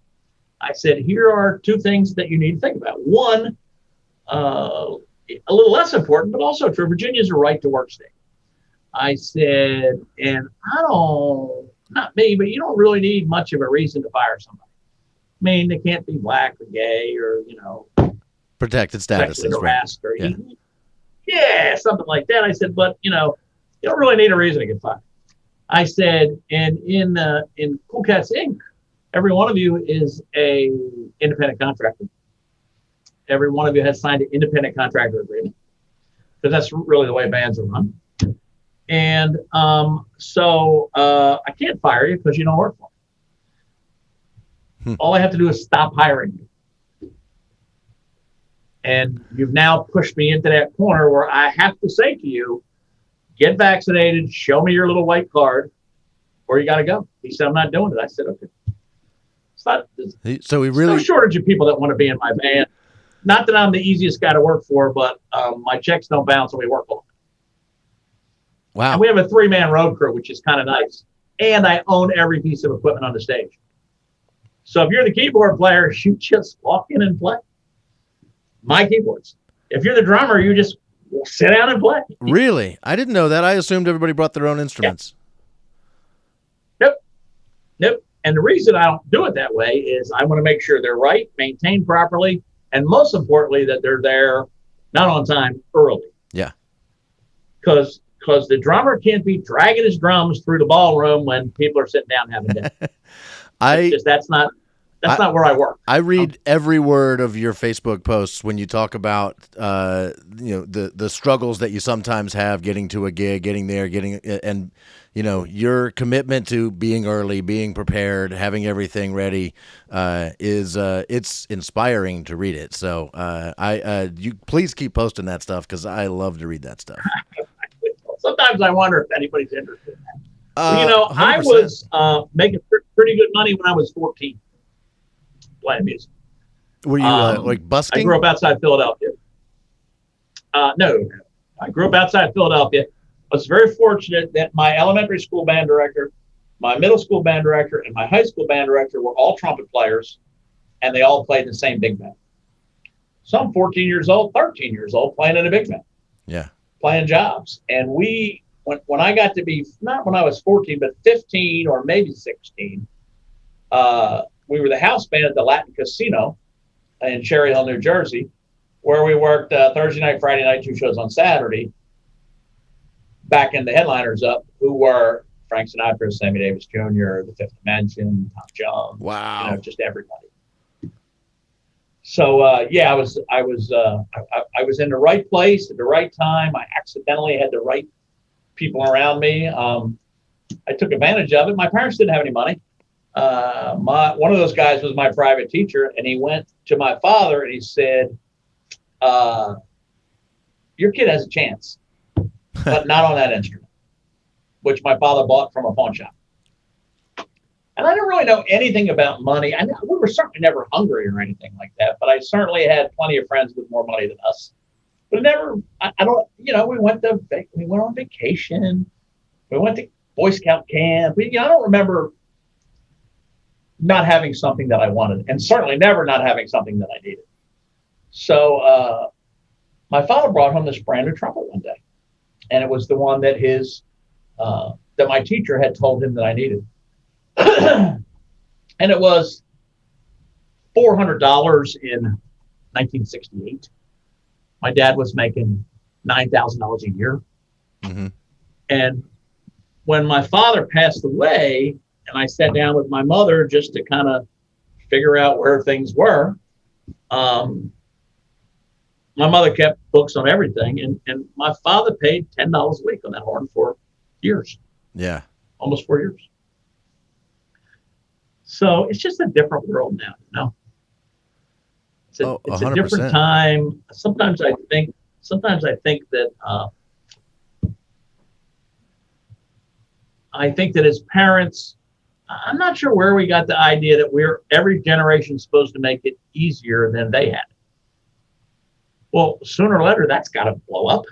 I said, here are 2 things that you need to think about. One, a little less important, but also true. Virginia is a right to work state. I said, and not me, but you don't really need much of a reason to fire somebody. I mean, they can't be black or gay or, protected status. Harassed or something like that. I said, but, you don't really need a reason to get fired. I said, and in Kool Inc., every one of you is a independent contractor. Every one of you has signed an independent contractor agreement because that's really the way bands are run. And so I can't fire you because you don't work for me. All I have to do is stop hiring you. And you've now pushed me into that corner where I have to say to you, get vaccinated, show me your little white card, or you got to go. He said, I'm not doing it. I said, okay. There's no shortage of people that want to be in my band. Not that I'm the easiest guy to work for, but my checks don't bounce and we work on it. Wow. And we have a 3-man road crew, which is kind of nice. And I own every piece of equipment on the stage. So if you're the keyboard player, you just walk in and play. My keyboards. If you're the drummer, you just sit down and play. Really? I didn't know that. I assumed everybody brought their own instruments. Yeah. Nope. And the reason I don't do it that way is I want to make sure they're right, maintained properly, and most importantly, that they're there not on time, early. Yeah. Because the drummer can't be dragging his drums through the ballroom when people are sitting down having dinner. That's not where I work. I read every word of your Facebook posts when you talk about the struggles that you sometimes have getting to a gig, getting there, and your commitment to being early, being prepared, having everything ready is it's inspiring to read it. So you please keep posting that stuff because I love to read that stuff. Sometimes I wonder if anybody's interested in that. 100%. I was making pretty good money when I was 14 playing music. Were you like busking? I grew up outside Philadelphia. No, I grew up outside Philadelphia. I was very fortunate that my elementary school band director, my middle school band director, and my high school band director were all trumpet players, and they all played in the same big band. So I'm 14 years old, 13 years old, playing in a big band. Yeah. Playing jobs. And when I got to be, not when I was 14, but 15 or maybe 16, we were the house band at the Latin Casino in Cherry Hill, New Jersey, where we worked Thursday night, Friday night, 2 shows on Saturday, backing the headliners up, who were Frank Sinatra, Sammy Davis Jr., The Fifth Dimension, Tom Jones. Wow. Just everybody. So I was in the right place at the right time. I accidentally had the right people around me. I took advantage of it. My parents didn't have any money. One of those guys was my private teacher, and he went to my father and he said, "Your kid has a chance, but not on that instrument," which my father bought from a pawn shop. And I didn't really know anything about money. We were certainly never hungry or anything like that, but I certainly had plenty of friends with more money than us. But we went on vacation. We went to Boy Scout camp. I don't remember not having something that I wanted, and certainly never not having something that I needed. So my father brought home this brand new trumpet one day. and it was the one that that my teacher had told him that I needed. And it was $400 in 1968. My dad was making $9,000 a year. Mm-hmm. And when my father passed away, and I sat down with my mother just to kind of figure out where things were, my mother kept books on everything, and my father paid $10 a week on that horn for years. Yeah. Almost 4 years. So it's just a different world now, you know. It's a different time. Sometimes I think that as parents, I'm not sure where we got the idea that every generation supposed to make it easier than they had. Well, sooner or later, that's got to blow up.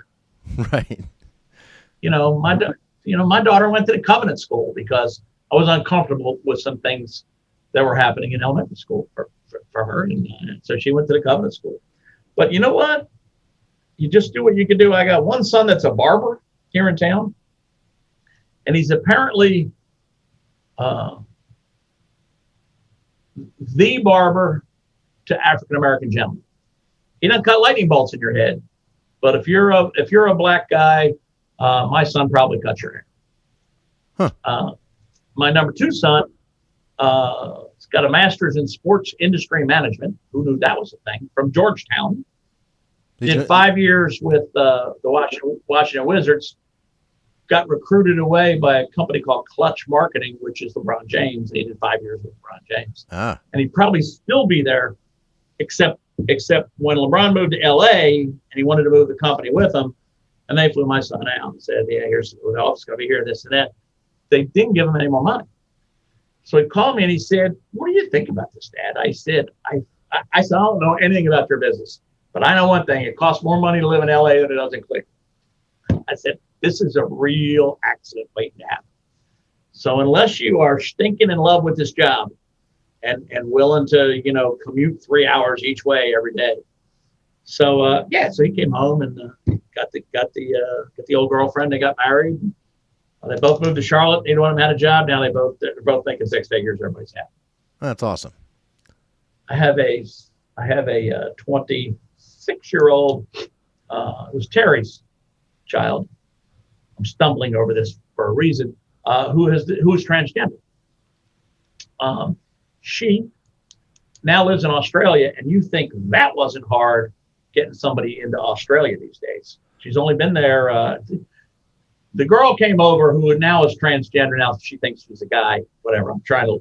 Right. My daughter went to the Covenant School because I was uncomfortable with some things that were happening in elementary school for her. And so she went to the Covenant School. But you know what? You just do what you can do. I got one son that's a barber here in town. And he's apparently the barber to African-American gentlemen. He doesn't cut lightning bolts in your head. But if you're a black guy, my son probably cuts your hair. Huh. My number 2 son, he's got a master's in sports industry management. Who knew that was a thing? From Georgetown. Did 5 years with the Washington Wizards. Got recruited away by a company called Clutch Marketing, which is LeBron James. He did 5 years with LeBron James. And he'd probably still be there, except when LeBron moved to LA and he wanted to move the company with him, and they flew my son out and said, yeah, here's the office going to be here, this and that. They didn't give him any more money. So he called me and he said, what do you think about this, Dad? I said, I don't know anything about your business, but I know one thing. It costs more money to live in LA than it does in Cleveland. I said, this is a real accident waiting to happen. So unless you are stinking in love with this job and willing to, commute 3 hours each way every day. So, so he came home and got the old girlfriend. They got married. They both moved to Charlotte. Neither one of them had a job. Now they're both making 6 figures. Everybody's happy. That's awesome. I have a 26-year-old. It was Terry's child. I'm stumbling over this for a reason. Who is transgender. She now lives in Australia, and you think that wasn't hard getting somebody into Australia these days. She's only been there. The girl came over who now is transgender. Now she thinks she's a guy. Whatever. I'm trying to.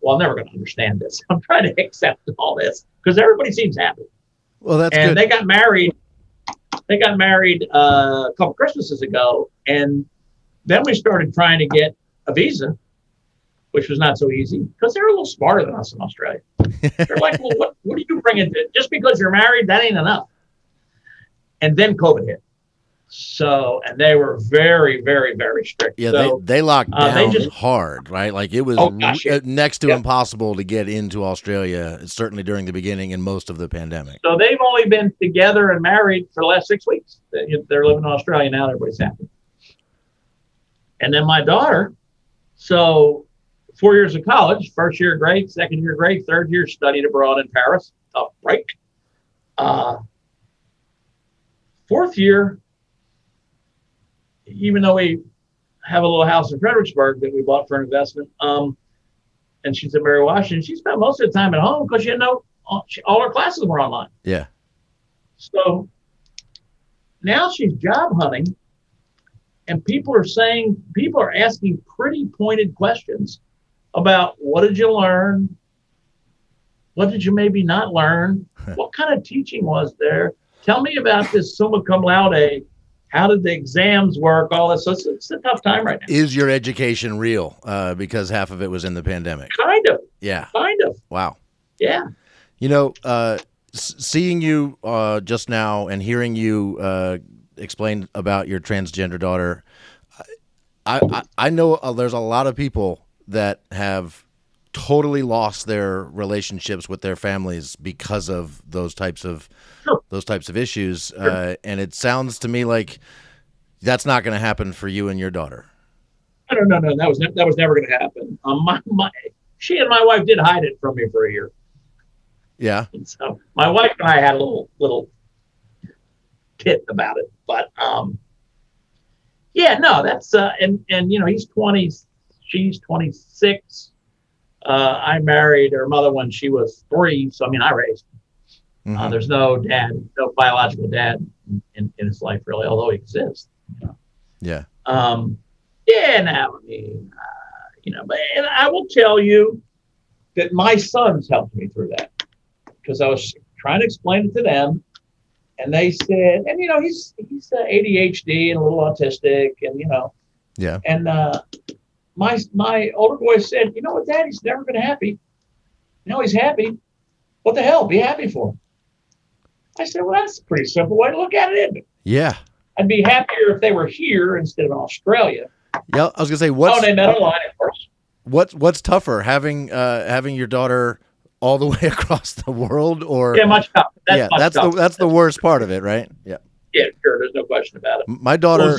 Well, I'm never going to understand this. I'm trying to accept all this because everybody seems happy. Well, that's and good. They got married. A couple Christmases ago, and then we started trying to get a visa, which was not so easy because they're a little smarter than us in Australia. They're like, well, what do you bring into it? Just because you're married, that ain't enough. And then COVID hit. So, and they were very, very, very strict. Yeah, so, they locked down hard, right? Like it was next to impossible to get into Australia, certainly during the beginning and most of the pandemic. So they've only been together and married for the last 6 weeks. They're living in Australia now. Everybody's happy. And then my daughter, so 4 years of college, first year great, second year great, third year studied abroad in Paris, tough break. Fourth year, even though we have a little house in Fredericksburg that we bought for an investment, and she's in Mary Washington, she spent most of the time at home because all her classes were online. Yeah. So now she's job hunting, and people are asking pretty pointed questions about what did you learn? What did you maybe not learn? What kind of teaching was there? Tell me about this summa cum laude. How did the exams work? All this. So it's a tough time right now. Is your education real? Because half of it was in the pandemic. Kind of. Yeah. Kind of. Wow. Yeah. Seeing you just now and hearing you explain about your transgender daughter, I know there's a lot of people that have totally lost their relationships with their families because of those types of issues. And it sounds to me like that's not going to happen for you and your daughter. No. That was never going to happen. She and my wife did hide it from me for a year. Yeah. And so my wife and I had a little tit about it, but that's and he's 20, she's 26. I married her mother when she was 3, so I raised her. Mm-hmm. There's no biological dad in his life really, although he exists. Yeah. But and I will tell you that my sons helped me through that because I was trying to explain it to them, and they said, and he's ADHD and a little autistic, and yeah, and my older boy said, you know what, Daddy's never been happy. He's happy. What the hell? Be happy for him. I said, well, that's a pretty simple way to look at it, isn't it? Yeah. I'd be happier if they were here instead of in Australia. Yeah, I was gonna say, they met online, of course. What's tougher, having your daughter all the way across the world, or much tougher. That's the worst part of it, right? Yeah. Yeah, sure. There's no question about it. My daughter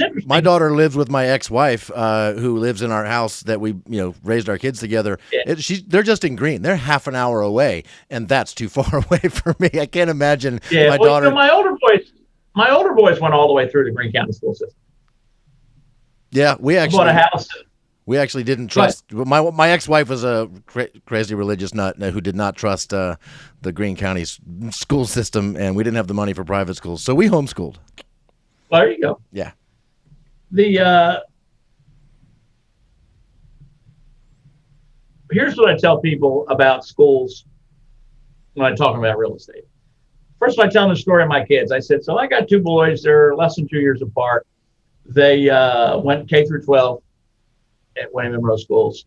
lives with my ex-wife, who lives in our house that we raised our kids together. Yeah. They're just in Green. They're half an hour away, and that's too far away for me. I can't imagine my daughter. My older boys went all the way through the Greene County school system. Yeah, we bought a house. We actually didn't trust. My ex-wife was a crazy religious nut who did not trust the Greene County school system, and we didn't have the money for private schools, so we homeschooled. Well, there you go. Yeah. Here's what I tell people about schools when I'm talking about real estate. First, I tell them the story of my kids. I said, so I got 2 boys. They're less than 2 years apart. They went K through 12 at Wayne Monroe schools.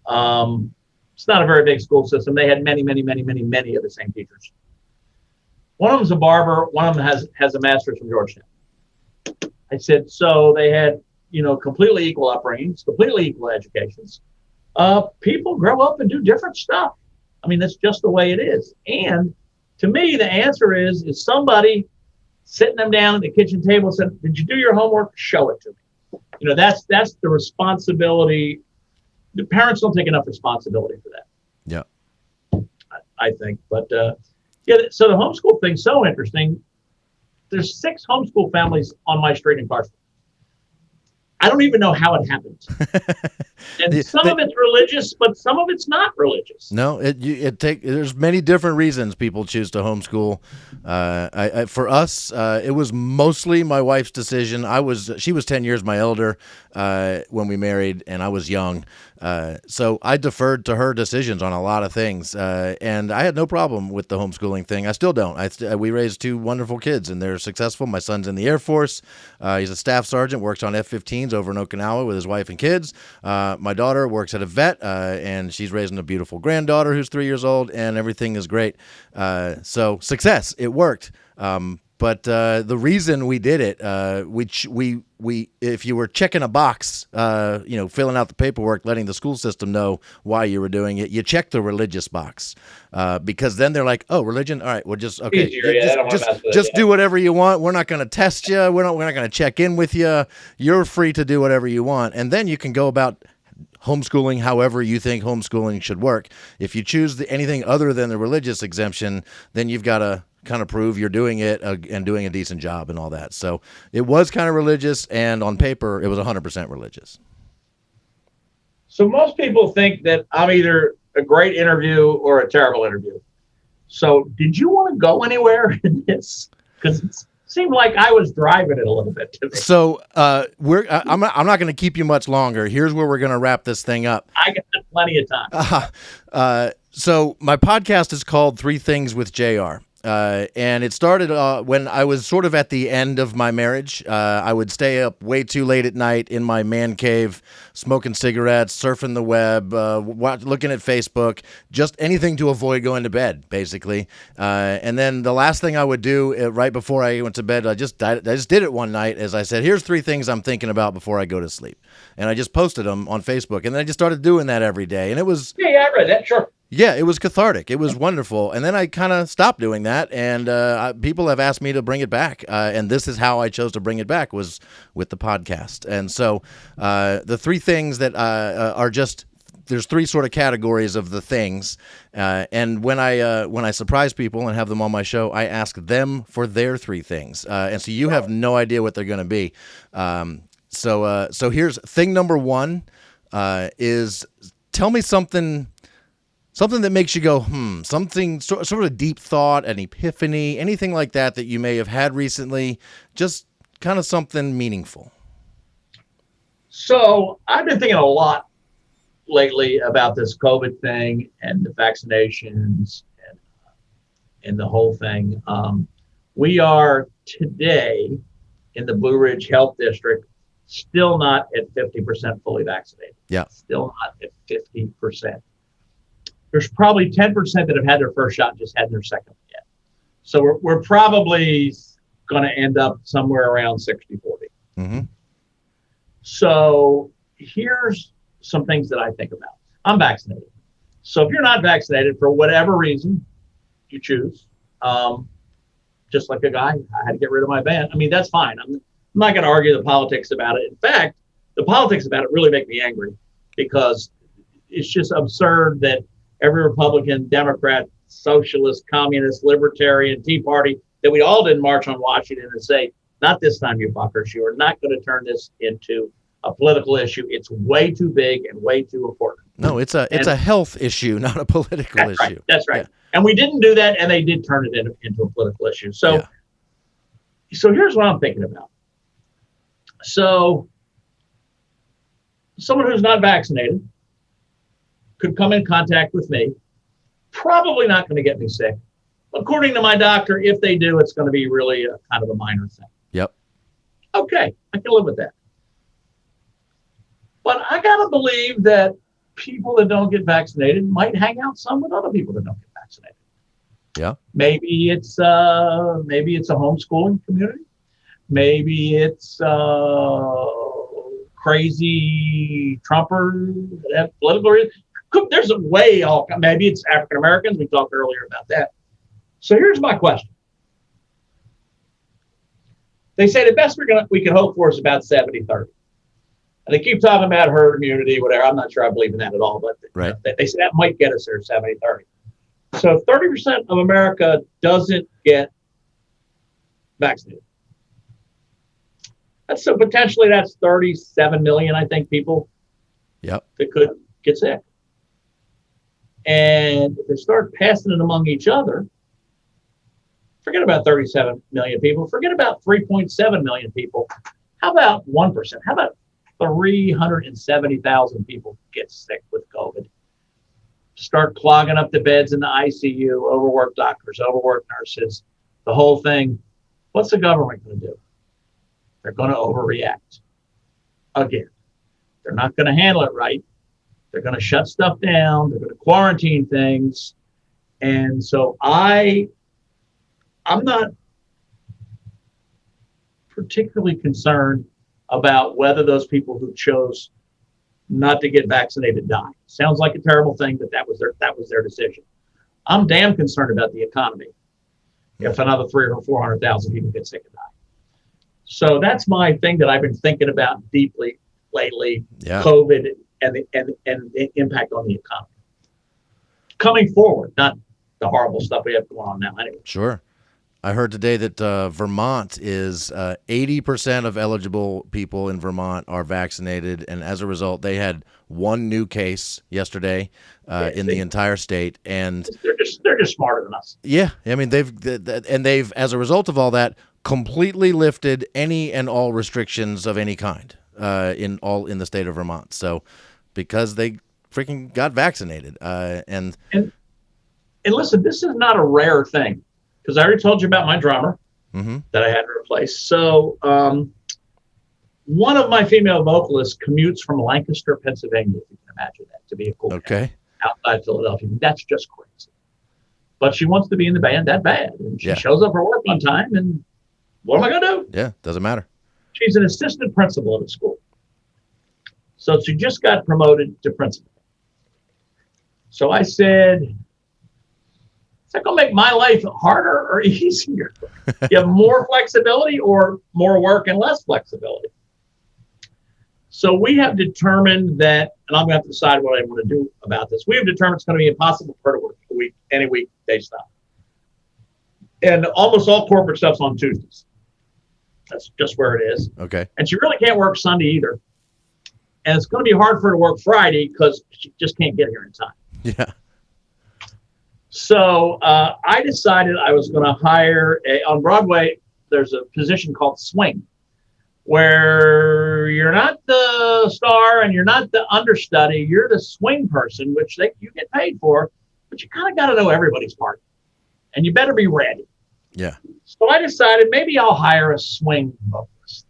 It's not a very big school system. They had many of the same teachers. One of them's a barber. One of them has a master's from Georgetown. I said, so they had, completely equal upbringings, completely equal educations. People grow up and do different stuff. That's just the way it is. And to me, the answer is somebody sitting them down at the kitchen table and said, did you do your homework? Show it to me. That's the responsibility. The parents don't take enough responsibility for that. Yeah. I think. But so the homeschool thing's so interesting. There's 6 homeschool families on my street in Clarksville. I don't even know how it happened. And some of it's religious, but some of it's not religious. No, there's many different reasons people choose to homeschool. For us, it was mostly my wife's decision. She was 10 years my elder when we married, and I was young. So I deferred to her decisions on a lot of things, and I had no problem with the homeschooling thing. I still don't. We raised 2 wonderful kids, and they're successful. My son's in the Air Force. He's a staff sergeant, works on F-15s over in Okinawa with his wife and kids. My daughter works at a vet, and she's raising a beautiful granddaughter who's 3 years old, and everything is great. So success, it worked. But the reason we did it, we if you were checking a box, filling out the paperwork, letting the school system know why you were doing it, you check the religious box, because then they're like, oh, religion, all right, we'll just just do whatever you want. We're not going to test you. We're not going to check in with you. You're free to do whatever you want, and then you can go about homeschooling however you think homeschooling should work. If you choose anything other than the religious exemption, then you've got to kind of prove you're doing it and doing a decent job and all that. So it was kind of religious, and on paper, it was 100% religious. So most people think that I'm either a great interview or a terrible interview. So did you want to go anywhere in this? Because it seemed like I was driving it a little bit to me. So I'm not going to keep you much longer. Here's where we're going to wrap this thing up. I got plenty of time. So my podcast is called 3 Things with JR. And it started when I was sort of at the end of my marriage. I would stay up way too late at night in my man cave, smoking cigarettes, surfing the web, looking at Facebook, just anything to avoid going to bed, basically. And then the last thing I would do right before I went to bed, I just did it one night. As I said, here's 3 things I'm thinking about before I go to sleep, and I just posted them on Facebook. And then I just started doing that every day, and it was I read that. Sure. Yeah, it was cathartic. It was wonderful. And then I kind of stopped doing that, and people have asked me to bring it back. And this is how I chose to bring it back, was with the podcast. And so the 3 things that are just, there's 3 sort of categories of the things. And when I surprise people and have them on my show, I ask them for their 3 things. And so you have no idea what they're going to be. So here's thing number 1 is tell me something that makes you go, something sort of deep thought, an epiphany, anything like that you may have had recently, just kind of something meaningful. So I've been thinking a lot lately about this COVID thing and the vaccinations and the whole thing. We are today in the Blue Ridge Health District still not at 50% fully vaccinated. Yeah. Still not at 50%. There's probably 10% that have had their first shot and just had their second yet. So we're probably going to end up somewhere around 60-40. Mm-hmm. So here's some things that I think about. I'm vaccinated. So if you're not vaccinated for whatever reason you choose, just like a guy, I had to get rid of my van. I mean, that's fine. I'm not going to argue the politics about it. In fact, the politics about it really make me angry, because it's just absurd that every Republican, Democrat, socialist, communist, libertarian, Tea Party, that we all didn't march on Washington and say, not this time, you fuckers. You are not going to turn this into a political issue. It's way too big and way too important. No, it's a health issue, not a political issue. Right, that's right. Yeah. And we didn't do that, and they did turn it into a political issue. So here's what I'm thinking about. So someone who's not vaccinated could come in contact with me, probably not going to get me sick. According to my doctor, if they do, it's going to be really a kind of a minor thing. Yep. Okay, I can live with that. But I got to believe that people that don't get vaccinated might hang out some with other people that don't get vaccinated. Yeah. Maybe it's a homeschooling community. Maybe it's crazy Trumpers that have political reasons. There's a way maybe it's African Americans. We talked earlier about that. So here's my question. They say the best we can hope for is about 70-30. And they keep talking about herd immunity, whatever. I'm not sure I believe in that at all, but right. They say that might get us there 70-30. So 30% of America doesn't get vaccinated. So potentially that's 37 million, I think, people that could get sick. And if they start passing it among each other, forget about 37 million people, forget about 3.7 million people. How about 1%? How about 370,000 people get sick with COVID? Start clogging up the beds in the ICU, overworked doctors, overworked nurses, the whole thing. What's the government going to do? They're going to overreact. Again, they're not going to handle it right. They're going to shut stuff down. They're going to quarantine things. And so I'm not particularly concerned about whether those people who chose not to get vaccinated die. Sounds like a terrible thing, but that was their decision. I'm damn concerned about the economy if another 300,000 or 400,000 people get sick and die. So that's my thing that I've been thinking about deeply lately. Yeah. COVID and the impact on the economy coming forward, not the horrible stuff we have going on now anyway. Sure. I heard today that Vermont is 80% of eligible people in Vermont are vaccinated, and as a result, they had one new case yesterday in the entire state. And they're just smarter than us. Yeah, I mean they've as a result of all that completely lifted any and all restrictions of any kind in the state of Vermont. So because they freaking got vaccinated, and listen, this is not a rare thing. because I already told you about my drummer that I had to replace. So one of my female vocalists commutes from Lancaster, Pennsylvania, if you can imagine that, to be a Kool Okay. outside Philadelphia. That's just crazy. But she wants to be in the band that bad. And she shows up for work on time, and what am I going to do? Yeah, doesn't matter. She's an assistant principal at a school. So she just got promoted to principal. So I said, is that going to make my life harder or easier? You have more flexibility or more work and less flexibility? So we have determined that, and I'm going to have to decide what I want to do about this. We have determined it's going to be impossible for her to work a week, any weekday stuff. And almost all corporate stuff's on Tuesdays. That's just where it is. Okay. And she really can't work Sunday either. And it's going to be hard for her to work Friday because she just can't get here in time. Yeah. So I decided I was going to hire on Broadway. There's a position called swing, where you're not the star and you're not the understudy. You're the swing person, which you get paid for, but you kind of got to know everybody's part, and you better be ready. Yeah. So I decided maybe I'll hire a swing vocalist.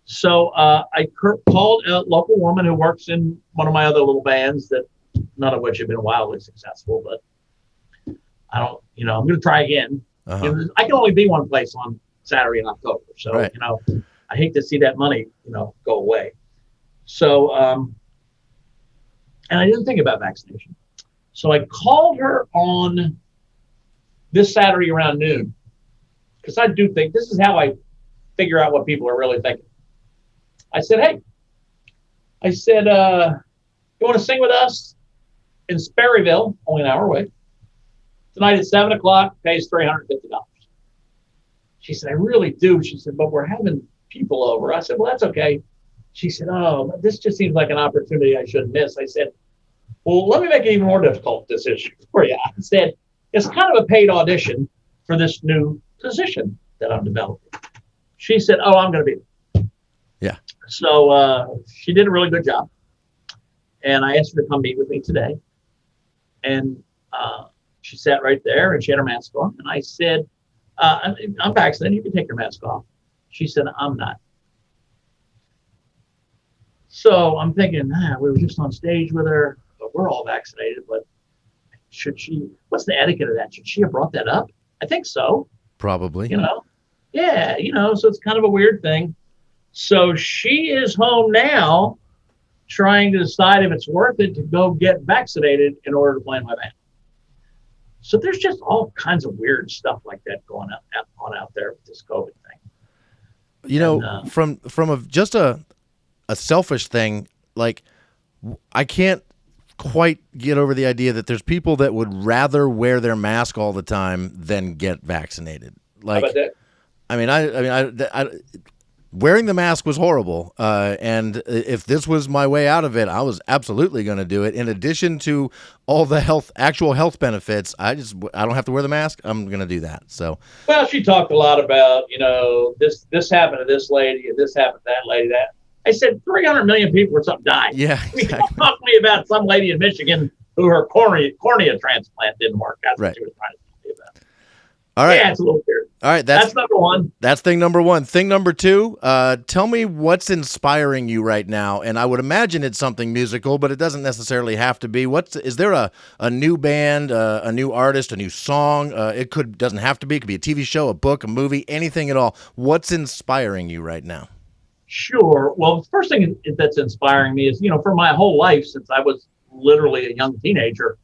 So I called a local woman who works in one of my other little bands that none of which have been wildly successful, but I don't, I'm going to try again. I can only be one place on Saturday in October. So, I hate to see that money, go away. So, and I didn't think about vaccination. So I called her on this Saturday around noon, because I do think this is how I figure out what people are really thinking. I said, hey, you want to sing with us in Sperryville, only an hour away, tonight at 7:00, pays $350. She said, I really do. She said, but we're having people over. I said, well, that's okay. She said, oh, this just seems like an opportunity I shouldn't miss. I said, well, let me make an even more difficult decision for you. I said, it's kind of a paid audition for this new position that I'm developing. She said, oh, I'm going to be there. Yeah. So she did a really good job. And I asked her to come meet with me today. And she sat right there and she had her mask on. And I said, I'm vaccinated. You can take your mask off. She said, I'm not. So I'm thinking, we were just on stage with her, but we're all vaccinated. But what's the etiquette of that? Should she have brought that up? I think so. Probably. Yeah, so it's kind of a weird thing. So she is home now trying to decide if it's worth it to go get vaccinated in order to play in my band. So there's just all kinds of weird stuff like that going on out there with this COVID thing. From just a selfish thing, like I can't quite get over the idea that there's people that would rather wear their mask all the time than get vaccinated. Like, how about that? I wearing the mask was horrible, and if this was my way out of it, I was absolutely going to do it. In addition to all the actual health benefits, I don't have to wear the mask. I'm going to do that. So, well, she talked a lot about this happened to this lady, and this happened to that lady. That I said 300 million people or something died. Yeah, exactly. Talk to me about some lady in Michigan who her cornea transplant didn't work. That's what she was trying to tell me about. All right. Yeah, it's a little weird. All right, that's number one. That's thing number one. Thing number two, tell me what's inspiring you right now. And I would imagine it's something musical, but it doesn't necessarily have to be. Is there a new band, a new artist, a new song? Doesn't have to be. It could be a TV show, a book, a movie, anything at all. What's inspiring you right now? Sure. Well, the first thing that's inspiring me is, for my whole life, since I was literally a young teenager,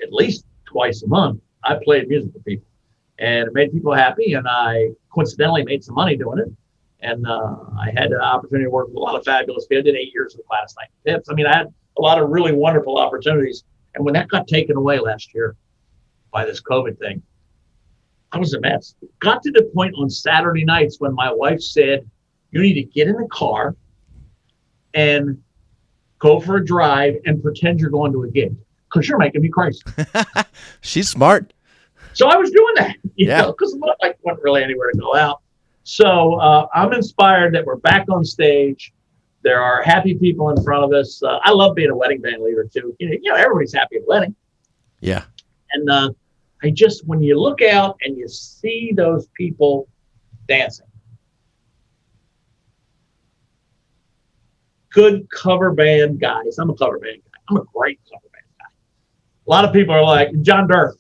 at least twice a month, I played music for people. And it made people happy, and I coincidentally made some money doing it. And I had the opportunity to work with a lot of fabulous people. I did 8 years with Gladys Knight and Pips. I had a lot of really wonderful opportunities. And when that got taken away last year by this COVID thing, I was a mess. It got to the point on Saturday nights when my wife said, you need to get in the car and go for a drive and pretend you're going to a gig because you're making me crazy. She's smart. So I was doing that, because I wasn't really anywhere to go out. So I'm inspired that we're back on stage. There are happy people in front of us. I love being a wedding band leader too. Everybody's happy at a wedding. Yeah. And when you look out and you see those people dancing, good cover band guys. I'm a cover band guy. I'm a great cover band guy. A lot of people are like, John Durth,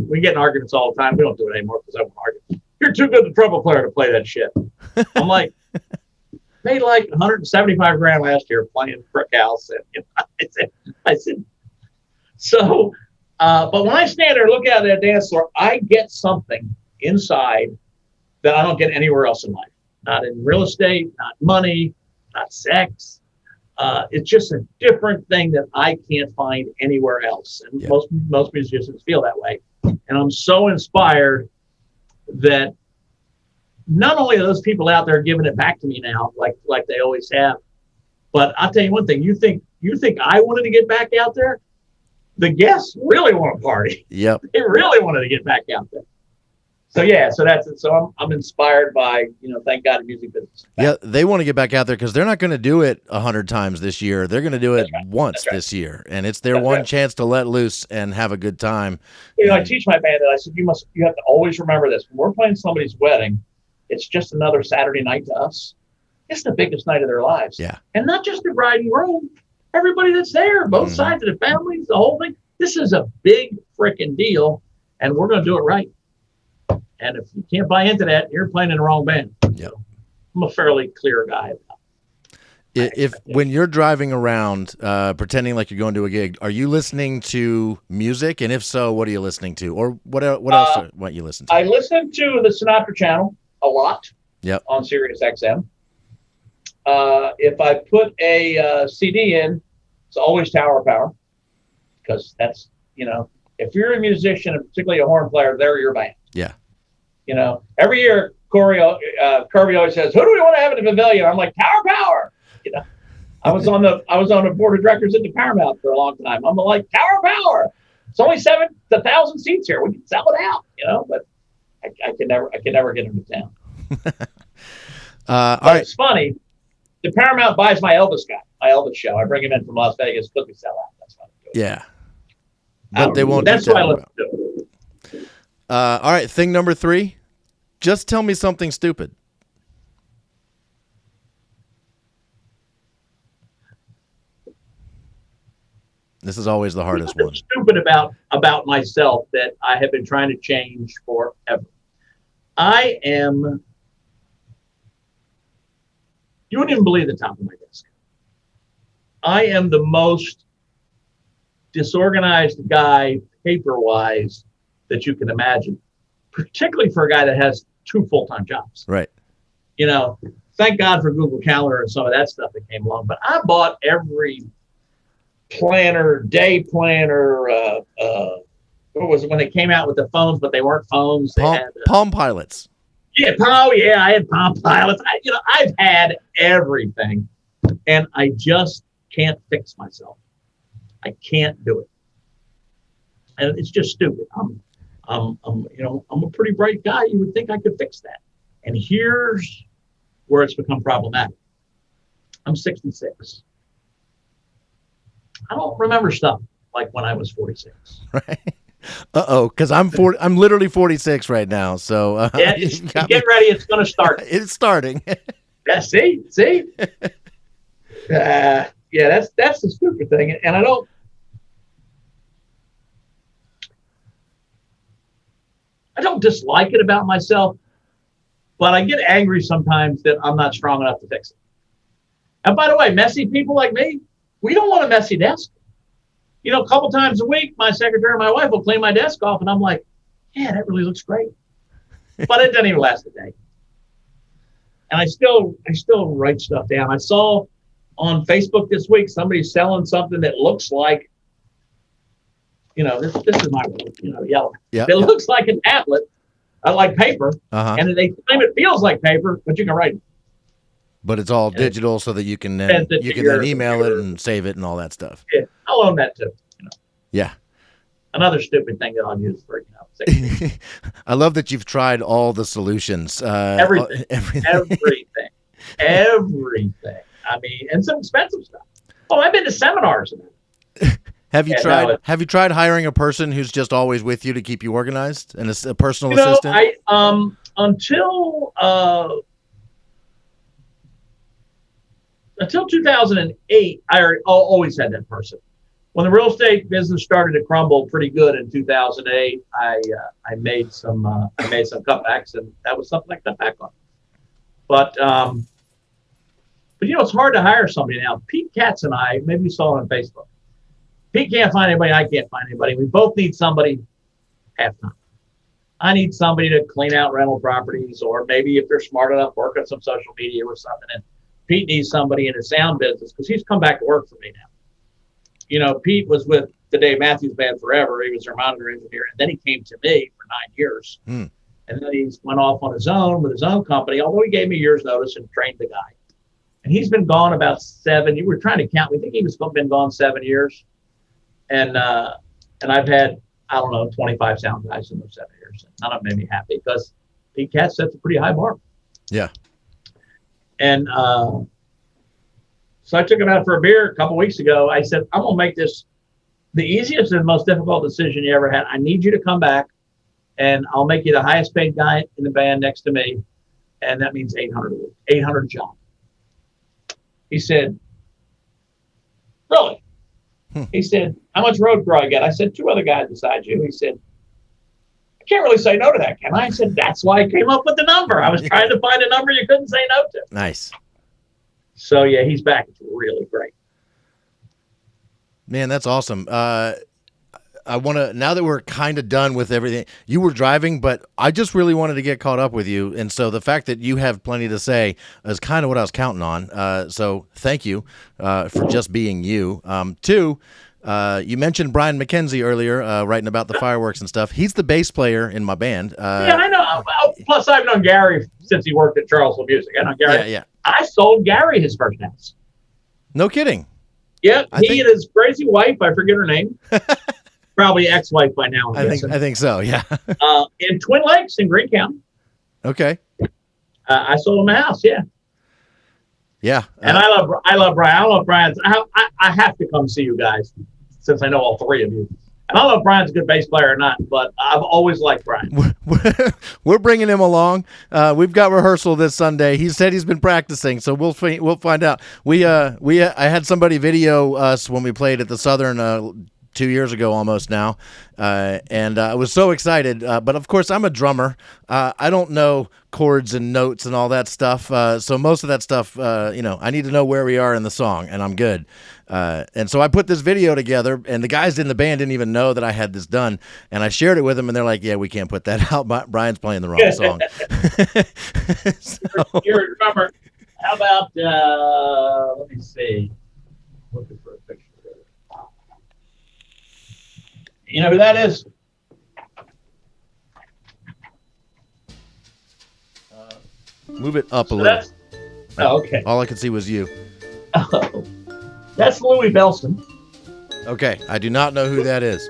we get in arguments all the time. We don't do it anymore because I won't argue. You're too good a trumpet player to play that shit. I'm like, made like $175,000 last year playing Brick House. And I said, so, but when I stand there and look out at that dance floor, I get something inside that I don't get anywhere else in life. Not in real estate, not money, not sex. It's just a different thing that I can't find anywhere else. And most musicians feel that way. And I'm so inspired that not only are those people out there giving it back to me now, like they always have, but I'll tell you one thing, you think I wanted to get back out there? The guests really want to party. Yep. They really wanted to get back out there. So yeah, so that's it. So I'm inspired by, thank God, the music business. Yeah, they want to get back out there because they're not going to do it 100 times this year. They're going to do it once this year, and it's their one chance to let loose and have a good time. I teach my band that I said you have to always remember this. When we're playing somebody's wedding, it's just another Saturday night to us. It's the biggest night of their lives. Yeah, and not just the bride and groom, everybody that's there, both sides of the families, the whole thing. This is a big freaking deal, and we're going to do it right. And if you can't buy into that, you're playing in the wrong band. Yep. So I'm a fairly clear guy. When you're driving around, pretending like you're going to a gig, are you listening to music? And if so, what are you listening to? Or what else might you listen to? I listen to the Sinatra channel a lot. Yep. On Sirius XM. If I put a CD in, it's always Tower of Power, because that's, if you're a musician, and particularly a horn player, they're your band. Yeah. Every year, Kirby always says, "Who do we want to have in the pavilion?" I'm like, Tower Power. I was on the board of directors at the Paramount for a long time. I'm like, Tower Power. It's only 1,000 seats here. We can sell it out, but I can never get them to town. All right. It's funny. The Paramount buys my Elvis show. I bring him in from Las Vegas because we sell out. That's why I do it. Yeah. But they won't. That's why I listen to it. All right, thing number 3, just tell me something stupid. This is always the hardest one. Stupid about myself that I have been trying to change forever. I am, you wouldn't even believe the top of my desk. I am the most disorganized guy paper-wise that you can imagine, particularly for a guy that has 2 full-time jobs. Right. Thank God for Google Calendar and some of that stuff that came along. But I bought every planner, day planner. What was it when they came out with the phones, but they weren't phones? They had Palm Pilots. Yeah, I had Palm Pilots. I've had everything, and I just can't fix myself. I can't do it, and it's just stupid. I'm a pretty bright guy. You would think I could fix that. And here's where it's become problematic. I'm 66. I don't remember stuff like when I was 46. Right. Because I'm literally 46 right now. So yeah, get ready. It's going to start. It's starting. Yeah. See. Yeah, that's the stupid thing, and I don't dislike it about myself, but I get angry sometimes that I'm not strong enough to fix it. And by the way, messy people like me, we don't want a messy desk. A couple times a week, my secretary and my wife will clean my desk off, and I'm like, yeah, that really looks great. But it doesn't even last a day. And I still write stuff down. I saw on Facebook this week somebody selling something that looks like, this is my yellow. Yeah. It looks like a tablet, like paper, and they claim it feels like paper, but you can write it. But it's all digital, so that you can then email it and save it and all that stuff. Yeah, I'll own that too. Yeah. Another stupid thing that I'll use for safety. I love that you've tried all the solutions. Everything. I mean, and some expensive stuff. Oh, I've been to seminars about it. Have you Yeah, tried? no, Have you tried hiring a person who's just always with you to keep you organized and a personal you know, assistant? Until 2008, I always had that person. When the real estate business started to crumble pretty good in 2008, I made some cutbacks, and that was something I cut back on. But it's hard to hire somebody now. Pete Katz and I, maybe you saw it on Facebook. Pete can't find anybody. I can't find anybody. We both need somebody half time. I need somebody to clean out rental properties, or maybe if they're smart enough, work on some social media or something. And Pete needs somebody in the sound business because he's come back to work for me now. Pete was with the Dave Matthews Band forever. He was their monitor engineer. And then he came to me for 9 years. And then he went off on his own with his own company, although he gave me a year's notice and trained the guy. And he's been gone about 7. You were trying to count. We think he was been gone 7 years. And I've had, 25 sound guys in those 7 years. And none of them made me happy because Pete Katz sets a pretty high bar. Yeah. And so I took him out for a beer a couple weeks ago. I said, I'm going to make this the easiest and most difficult decision you ever had. I need you to come back, and I'll make you the highest paid guy in the band next to me. And that means 800 a week, 800 job. He said, really? He said, how much road crew I get? I said, 2 other guys beside you. He said, I can't really say no to that, can I? I said, that's why I came up with the number. I was trying to find a number you couldn't say no to. Nice. So, yeah, he's back. It's really great. Man, that's awesome. I want to, now that we're kind of done with everything, you were driving, but I just really wanted to get caught up with you. And so the fact that you have plenty to say is kind of what I was counting on. So thank you for just being you. 2, you mentioned Brian McKenzie earlier, writing about the fireworks and stuff. He's the bass player in my band. Yeah, I know. Plus, I've known Gary since he worked at Charlottesville Music. I know Gary. Yeah. I sold Gary his first house. No kidding. Yeah, and his crazy wife, I forget her name. Probably ex-wife by now. I think so. Yeah. In Twin Lakes in Greene County. Okay. I sold him a house. Yeah. Yeah. And I love Brian. I love Brian's. I have to come see you guys since I know all 3 of you. And I don't know if Brian's a good bass player or not, but I've always liked Brian. We're bringing him along. We've got rehearsal this Sunday. He said he's been practicing, so we'll find out. I had somebody video us when we played at the Southern 2 years ago almost now, and I was so excited. But of course, I'm a drummer. I don't know chords and notes and all that stuff. So most of that stuff, I need to know where we are in the song, and I'm good. And so I put this video together, and the guys in the band didn't even know that I had this done. And I shared it with them, and they're like, "Yeah, we can't put that out. Brian's playing the wrong song." You're a drummer. How about let me see. Looking for a picture. You know who that is? Move it up a little. Okay. All I could see was you. Oh, that's Louis Bellson. Okay, I do not know who that is.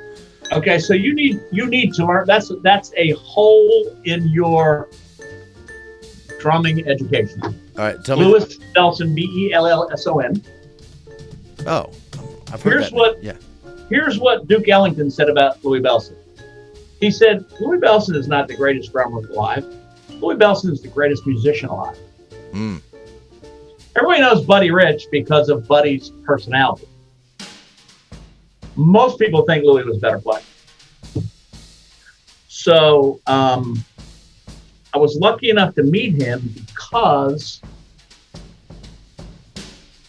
Okay, so you need to learn. That's a hole in your drumming education. All right, tell me. Louis Bellson, Bellson. Oh, I've heard Here's that. what. Yeah. Here's what Duke Ellington said about Louis Bellson. He said, Louis Bellson is not the greatest drummer alive. Louis Bellson is the greatest musician alive. Everybody knows Buddy Rich because of Buddy's personality. Most people think Louis was a better player. So I was lucky enough to meet him because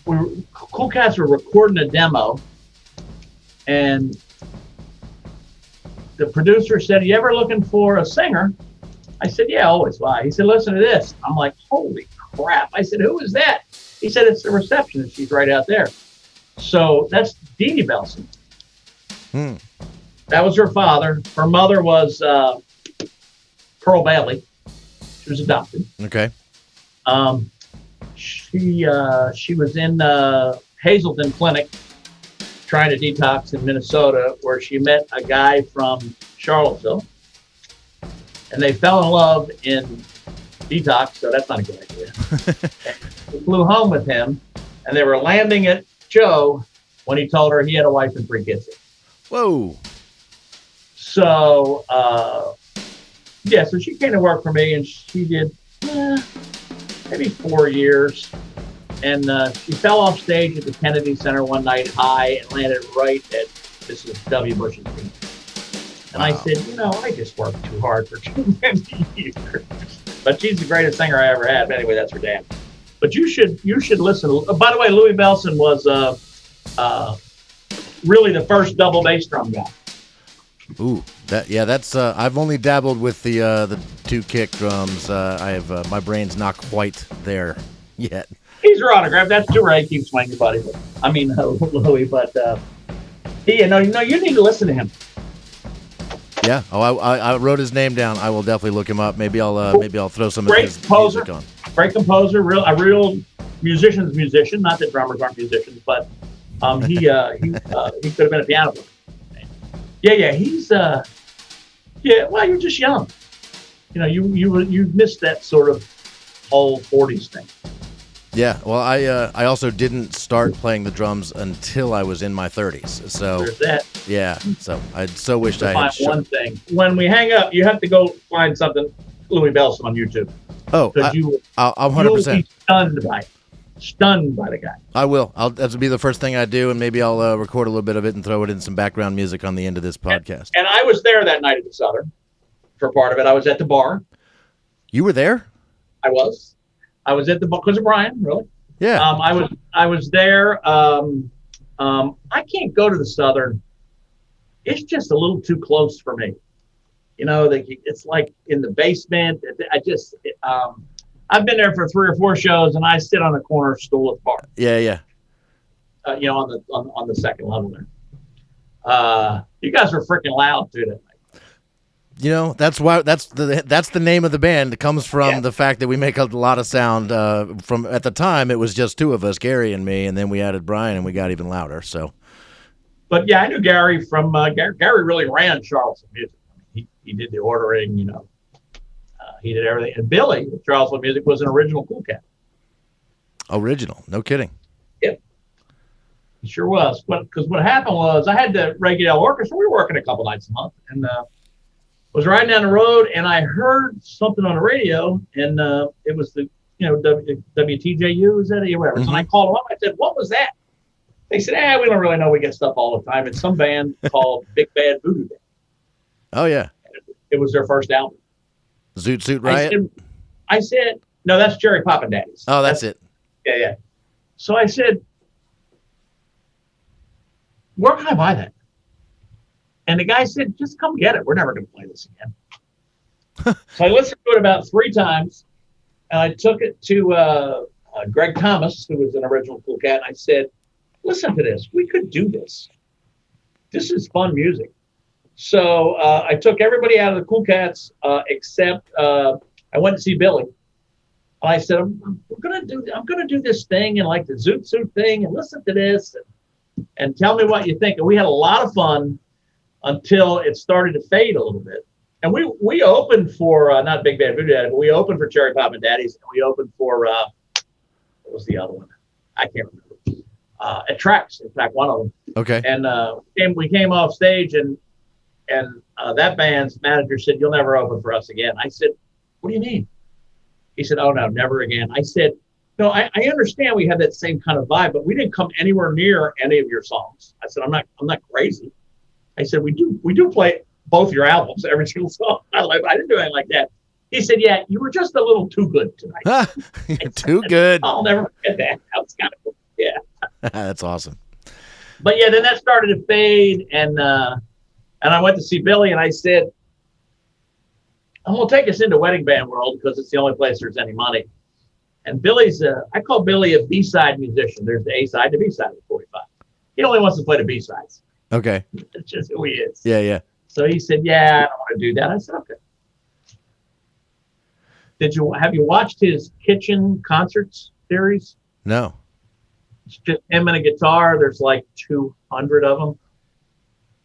Kool Cats were recording a demo. And the producer said, "You ever looking for a singer?" I said, "Yeah, always." Why? He said, "Listen to this." I'm like, "Holy crap." I said, "Who is that?" He said, "It's the receptionist. She's right out there." So that's Dee Dee Bellson. That was her father. Her mother was Pearl Bailey. She was adopted. Okay. She was in Hazelden Clinic trying to detox in Minnesota, where she met a guy from Charlottesville, and they fell in love in detox. So that's not a good idea. She flew home with him, and they were landing at Joe when he told her he had a wife and 3 kids. Whoa. So, so she came to work for me, and she did maybe 4 years. And she fell off stage at the Kennedy Center one night high and landed right at Mrs. W. Bush's feet. And I said, I just worked too hard for too many years. But she's the greatest singer I ever had. But anyway, that's her dad. But you should listen. By the way, Louis Bellson was really the first double bass drum guy. Ooh, that's I've only dabbled with the 2 kick drums. I have my brain's not quite there yet. He's your autograph. That's too right. Keep swinging, buddy. Louis. But you need to listen to him. Yeah. Oh, I wrote his name down. I will definitely look him up. Maybe I'll throw some of his music on. Great composer, a real musician's musician. Not that drummers aren't musicians, but he could have been a piano player. Yeah. He's well, you're just young. You missed that sort of whole 40s thing. Yeah, well, I also didn't start playing the drums until I was in my 30s. So there's that. Yeah, so I so wished I had. Find one thing. When we hang up, you have to go find something Louis Bellson on YouTube. Oh, I'll 100%. You'll be stunned by the guy. I will. That'll be the first thing I do, and maybe I'll record a little bit of it and throw it in some background music on the end of this podcast. And I was there that night at the Southern for part of it. I was at the bar. You were there? I was at the bar because of Brian, really. Yeah. I was there. I can't go to the Southern. It's just a little too close for me. It's like in the basement. I've been there for 3 or 4 shows, and I sit on the corner stool at the bar. Yeah. On the second level there. You guys were freaking loud too that night. That's why that's the name of the band. It comes from the fact that we make a lot of sound. From at the time, it was just 2 of us, Gary and me, and then we added Brian, and we got even louder. So, but yeah, I knew Gary from Gary really ran Charlottesville music. He did the ordering, he did everything. And Billy with Charlottesville Music was an original Kool Cat. Original, no kidding. Yep, he sure was. Because what happened was I had the Ray Caddell Orchestra. We were working a couple nights a month, and was riding down the road, and I heard something on the radio, and it was the WTJU, is that it? Whatever. Mm-hmm. So I called them up. I said, "What was that?" They said, "We don't really know. We get stuff all the time." It's some band called Big Bad Voodoo Band. Oh yeah. It was their first album. Zoot Suit Riot. I said, no, that's Jerry Papa Daddy's. Oh, that's it. Yeah. So I said, where can I buy that? And the guy said, just come get it. We're never going to play this again. So I listened to it about 3 times. And I took it to Greg Thomas, who was an original Kool Cat. And I said, listen to this. We could do this. This is fun music. So I took everybody out of the Kool Cats except I went to see Billy. I said, I'm gonna do this thing and like the Zoot Suit thing and listen to this and tell me what you think. And we had a lot of fun until it started to fade a little bit. And we opened for not Big Bad Voodoo Daddy, but we opened for Cherry Pop and Daddies, and we opened for what was the other one? I can't remember. At Trax, in fact, one of them. Okay. And we came off stage and that band's manager said, "You'll never open for us again." I said, "What do you mean?" He said, "Oh no, never again." I said, "No, I understand we have that same kind of vibe, but we didn't come anywhere near any of your songs." I said, I'm not crazy." I said, we do play both your albums, every single song. I didn't do anything like that. He said, "Yeah, you were just a little too good tonight." Too good. I'll never forget that. That was kind of cool. Yeah. That's awesome. But yeah, then that started to fade, and I went to see Billy, and I said, "I'm going to take us into wedding band world because it's the only place there's any money." And Billy's, I call Billy a B-side musician. There's the A-side, the B-side of 45. He only wants to play the B-sides. Okay. It's just who he is. Yeah. So he said, "Yeah, I don't want to do that." I said, "Okay." Have you watched his Kitchen Concerts series? No. It's just him and a guitar. There's like 200 of them.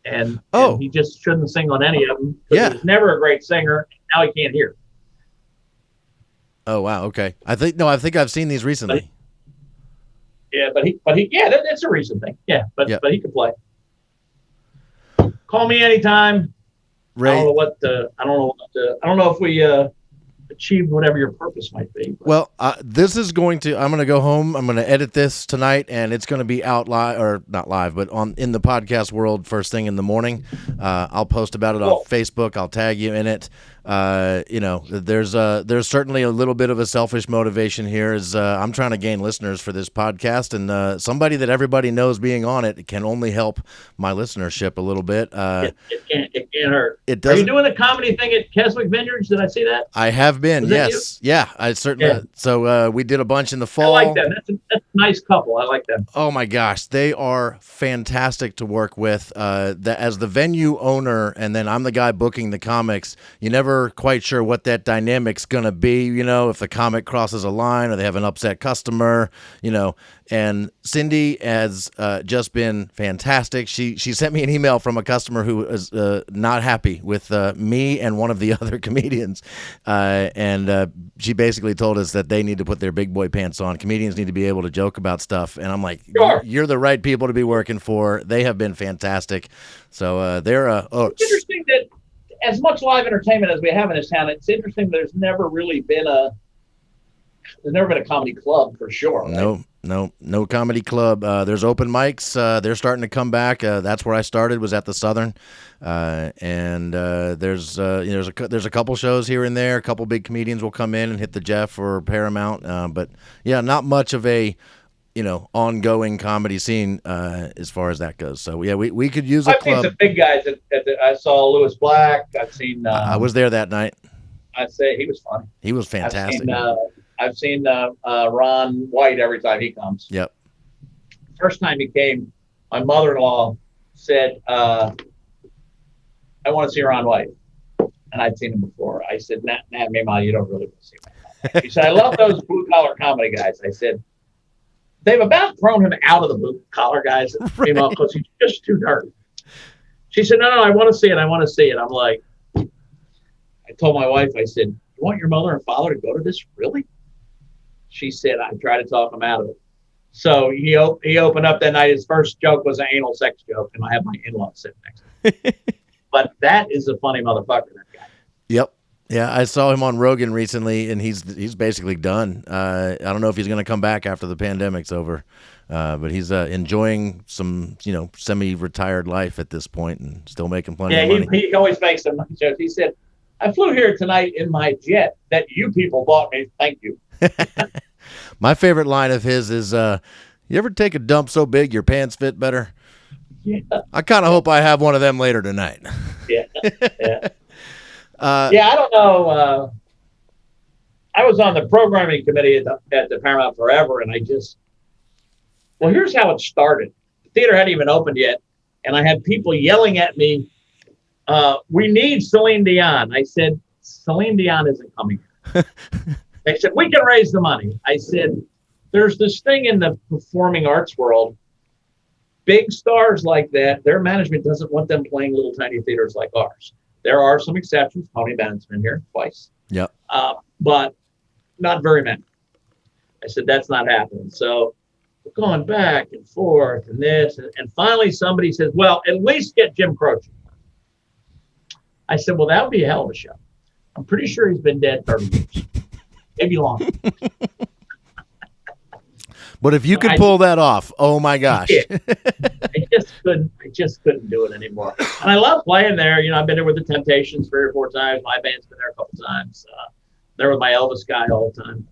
And he just shouldn't sing on any of them. Yeah. He was never a great singer. Now he can't hear. Oh wow. Okay. I think I've seen these recently. But he that's a recent thing. Yeah. But he could play. Call me anytime. Ray, I don't know if we achieved whatever your purpose might be. But. well, this is I'm going to go home. I'm going to edit this tonight, and it's going to be out live, or not live, but in the podcast world first thing in the morning. I'll post about it on Facebook. I'll tag you in it. There's certainly a little bit of a selfish motivation here. I'm trying to gain listeners for this podcast, and somebody that everybody knows being on it can only help my listenership a little bit. It can't hurt. It does. Are you doing a comedy thing at Keswick Vineyards? Did I see that? I have been. Yes. Yeah. I certainly. Yeah. So we did a bunch in the fall. I like that. That's a nice couple. I like that. Oh my gosh, they are fantastic to work with. As the venue owner, and then I'm the guy booking the comics. You never quite sure what that dynamic's gonna be, if the comic crosses a line or they have an upset customer, and Cindy has just been fantastic. She sent me an email from a customer who is not happy with me and one of the other comedians, and she basically told us that they need to put their big boy pants on. Comedians need to be able to joke about stuff, and I'm like, sure. You're the right people to be working for. They have been fantastic. So they're it's interesting that as much live entertainment as we have in this town, it's interesting there's never been a comedy club for sure. Right? No comedy club. There's open mics. They're starting to come back. That's where I started, was at the Southern. And there's a couple shows here and there. A couple big comedians will come in and hit the Jeff or Paramount. But yeah, not much of a ongoing comedy scene as far as that goes. So yeah, we could use a club. I've seen some big guys. I saw Lewis Black. I've seen. I was there that night. I'd say he was funny. He was fantastic. I've seen Ron White every time he comes. Yep. First time he came, my mother-in-law said, "I want to see Ron White," and I'd seen him before. I said, "Nah, Mima, you don't really want to see him." She said, "I love those blue-collar comedy guys." I said, "They've about thrown him out of the blue-collar guys, because he's just too dirty." She said, "No, I want to see it. I want to see it." I'm like, I told my wife, I said, "You want your mother and father to go to this? Really?" She said, I tried to talk him out of it. So he opened up that night. His first joke was an anal sex joke, and I have my in-laws sitting next to me. But that is a funny motherfucker, that guy. Yep. Yeah, I saw him on Rogan recently, and he's basically done. I don't know if he's going to come back after the pandemic's over, but he's enjoying some, semi-retired life at this point and still making plenty of money. Yeah, he always makes some money jokes. He said, "I flew here tonight in my jet that you people bought me. Thank you." My favorite line of his is, "You ever take a dump so big your pants fit better?" Yeah. I kind of hope I have one of them later tonight. Yeah. I don't know. I was on the programming committee at the Paramount forever, and here's how it started. The theater hadn't even opened yet, and I had people yelling at me, "We need Celine Dion." I said, "Celine Dion isn't coming here." They said, "We can raise the money." I said, "There's this thing in the performing arts world. Big stars like that, their management doesn't want them playing little tiny theaters like ours. There are some exceptions. Tony Bennett's been here twice. Yep. But not very many." I said, "That's not happening." So we're going back and forth and this. And finally somebody says, "Well, at least get Jim Croce." I said, "Well, that would be a hell of a show. I'm pretty sure he's been dead 30 years. Maybe longer." But if you could pull that off, oh my gosh. I just couldn't do it anymore. And I love playing there. I've been there with the Temptations 3 or 4 times. My band's been there a couple times. There with my Elvis guy all the time.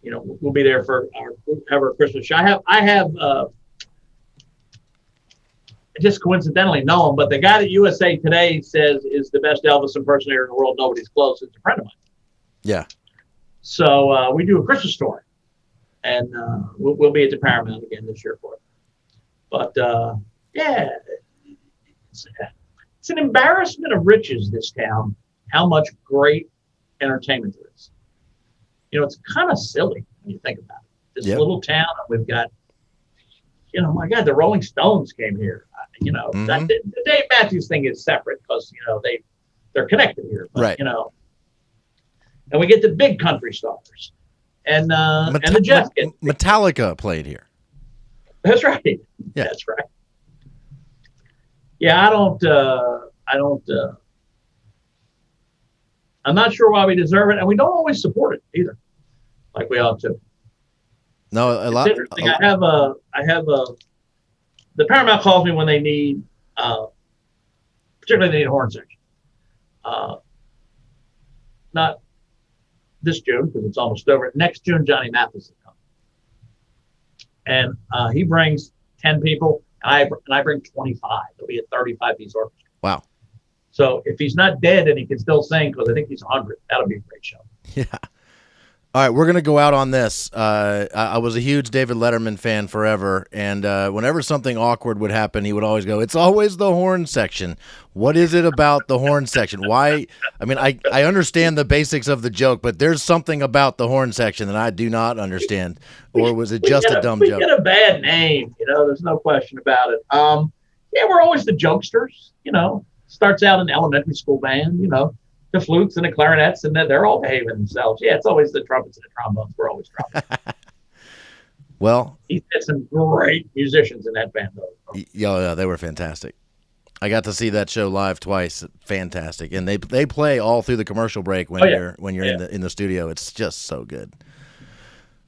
We'll be there for our Christmas show. I have just coincidentally know him, but the guy that USA Today says is the best Elvis impersonator in the world, nobody's close, is a friend of mine. Yeah. So we do a Christmas tour, and we'll be at the Paramount again this year for it. But it's an embarrassment of riches, this town, how much great entertainment there is. It's kind of silly when you think about it. This little town, we've got, my God, the Rolling Stones came here. The Dave Matthews thing is separate because, they're connected here. But, right. And we get the big country stars. And the Jets get Metallica played here. That's right. Yeah. That's right. Yeah, I'm not sure why we deserve it, and we don't always support it either, like we ought to. No, a It's lot. interesting. The Paramount calls me when they need, particularly they need a horn section. Not this June because it's almost over. Next June, Johnny Mathis is coming, and he brings 10 people, and I bring 25. It'll be a 35-piece orchestra. Wow. So if he's not dead and he can still sing, because I think he's 100, that'll be a great show. Yeah. All right, we're going to go out on this. I was a huge David Letterman fan forever, and whenever something awkward would happen, he would always go, "It's always the horn section." What is it about the horn section? Why? I mean, I understand the basics of the joke, but there's something about the horn section that I do not understand. Or was it just a dumb joke? We get a bad name, there's no question about it. Yeah, we're always the jokesters, starts out in the elementary school band, the flutes and the clarinets, and they're all behaving themselves. Yeah, it's always the trumpets and the trombones. We're always trumpets. Well, he's had some great musicians in that band, though. Yeah, they were fantastic. I got to see that show live twice. Fantastic, and they play all through the commercial break when you're in the studio. It's just so good.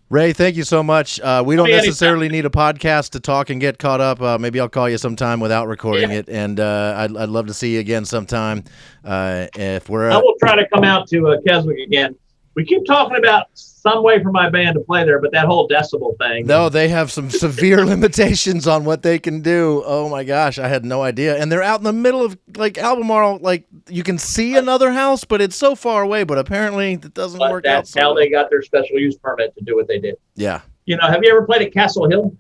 Ray, thank you so much. We don't necessarily need a podcast to talk and get caught up. Maybe I'll call you sometime without recording it, and I'd love to see you again sometime. If we're, I will try to come out to Keswick again. We keep talking about some way for my band to play there, but that whole decibel thing. No, they have some severe limitations on what they can do. Oh my gosh, I had no idea. And they're out in the middle of Albemarle. Like you can see another house, but it's so far away. But apparently it doesn't work out. That's how they got their special use permit to do what they did. Yeah. Have you ever played at Castle Hill?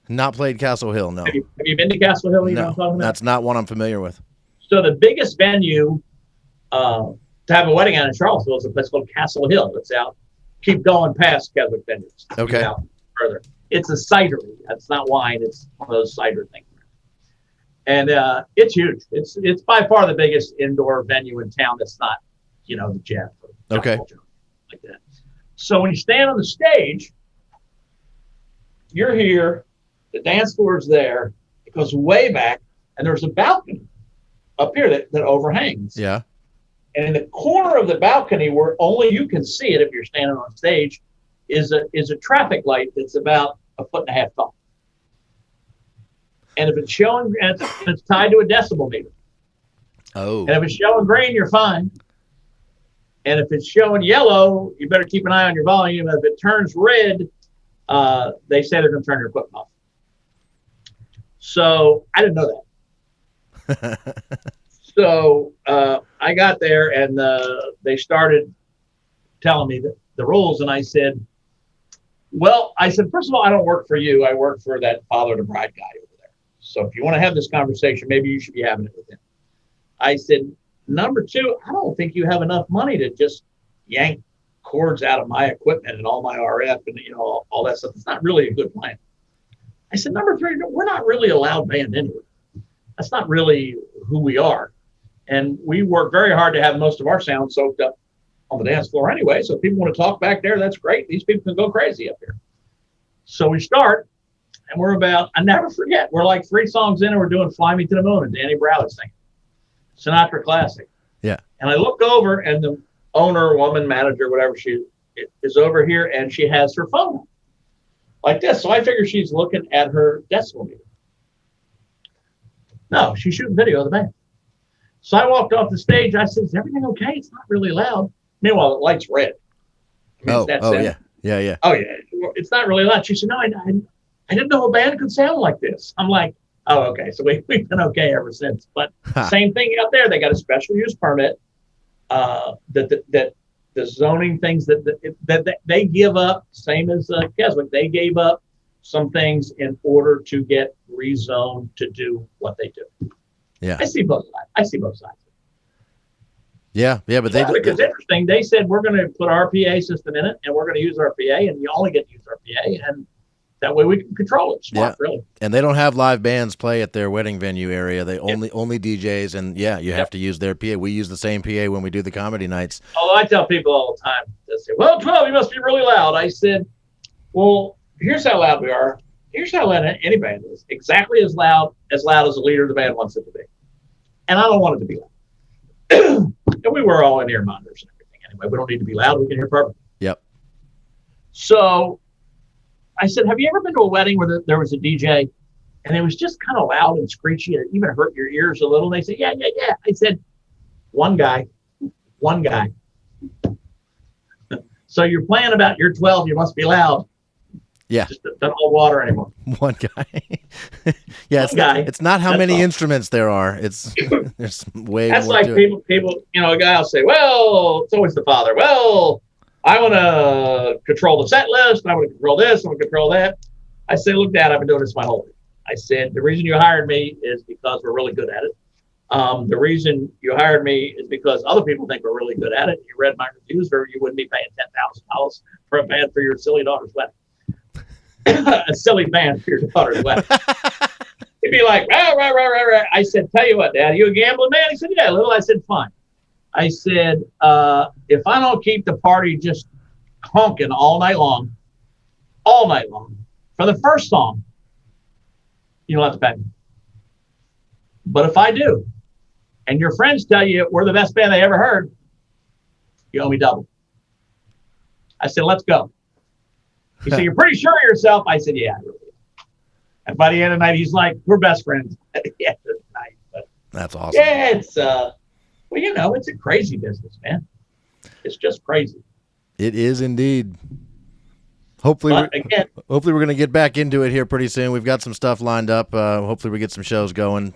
Not played Castle Hill, no. Have you been to Castle Hill? No, that's not one I'm familiar with. So the biggest venue to have a wedding out in Charlottesville is a place called Castle Hill. It's out. Keep going past Keswick venues. Okay. Out further. It's a cidery. It's not wine. It's one of those cider things. And it's huge. It's by far the biggest indoor venue in town. That's not, the Jeff. Okay. Like that. So when you stand on the stage, you're here. The dance floor is there. It goes way back, and there's a balcony up here that overhangs. Yeah. And in the corner of the balcony, where only you can see it if you're standing on stage, is a traffic light that's about 1.5 feet tall. And if it's showing, and it's tied to a decibel meter. Oh. And if it's showing green, you're fine. And if it's showing yellow, you better keep an eye on your volume. If it turns red, they say they're going to turn your equipment off. So I didn't know that. So I got there, and they started telling me the rules, and I said, first of all, I don't work for you. I work for that father to bride guy over there. So if you want to have this conversation, maybe you should be having it with him. I said, number two, I don't think you have enough money to just yank cords out of my equipment and all my RF and all that stuff. It's not really a good plan. I said, number three, we're not really a loud band anyway. That's not really who we are. And we work very hard to have most of our sound soaked up on the dance floor anyway. So if people want to talk back there, that's great. These people can go crazy up here. So we start, and I never forget, we're like 3 songs in, and we're doing Fly Me to the Moon, and Danny Browder singing. Sinatra classic. Yeah. And I look over, and the owner, woman, manager, whatever she is over here, and she has her phone like this. So I figure she's looking at her decibel meter. No, she's shooting video of the band. So I walked off the stage. I said, "Is everything okay? It's not really loud." Meanwhile, the light's red. Yeah. Oh, yeah. It's not really loud. She said, "No, I didn't know a band could sound like this." I'm like, "Oh, okay." So we've been okay ever since. But same thing out there. They got a special use permit that the zoning things that they give up, same as Keswick. They gave up some things in order to get rezoned to do what they do. Yeah, I see both sides. Yeah, but it's interesting. They said we're going to put our PA system in it, and we're going to use our PA, and you only get to use our PA, and that way we can control it. Smart, really. And they don't have live bands play at their wedding venue area. They only DJs, and you have to use their PA. We use the same PA when we do the comedy nights. Although I tell people all the time, they say, "Well, 12, you must be really loud." I said, "Well, here's how loud we are. here's how any band is. Exactly as loud as the leader of the band wants it to be. And I don't want it to be loud. And we were all in ear monitors and everything anyway. We don't need to be loud. We can hear perfectly. Yep. So I said, have you ever been to a wedding where there was a DJ and it was just kind of loud and screechy and it even hurt your ears a little? And they said, yeah. I said, one guy. So you're playing about you're 12, you must be loud. Yeah. Just don't hold water anymore. One guy. Yeah, it's not how many instruments there are. It's there's way That's more like to people, a guy will say, well, it's always the father. Well, I want to control the set list. I want to control this. I want to control that. I say, look, Dad, I've been doing this my whole life. I said, the reason you hired me is because we're really good at it. The reason you hired me is because other people think we're really good at it. You read my reviews, or you wouldn't be paying $10,000 for a band for your silly daughter's wedding. A silly band for your daughter's wedding. He'd be like, rah. I said, tell you what, Dad, are you a gambling man? He said, yeah, a little. I said, fine. I said, if I don't keep the party just honking all night long, for the first song, you don't have to pay me. But if I do, and your friends tell you we're the best band they ever heard, you owe me double. I said, let's go. He said, you're pretty sure of yourself? I said, yeah, I really am. And by the end of the night, he's like, we're best friends at the end of the night. But that's awesome. yeah, it's it's a crazy business, man. It's just crazy. It is indeed. Hopefully we're going to get back into it here pretty soon. We've got some stuff lined up. Hopefully we get some shows going.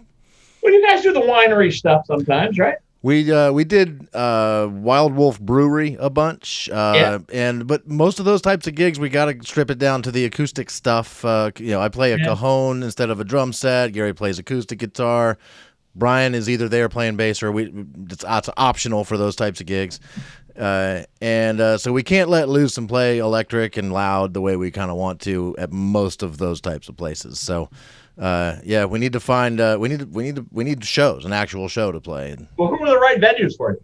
Well, you guys do the winery stuff sometimes, right? We did Wild Wolf Brewery a bunch, but most of those types of gigs we got to strip it down to the acoustic stuff. I play a cajon instead of a drum set. Gary plays acoustic guitar. Brian is either there playing bass or it's optional for those types of gigs. So we can't let loose and play electric and loud the way we kind of want to at most of those types of places. So we need to find we need shows, an actual show to play. Well, who are the right venues for it?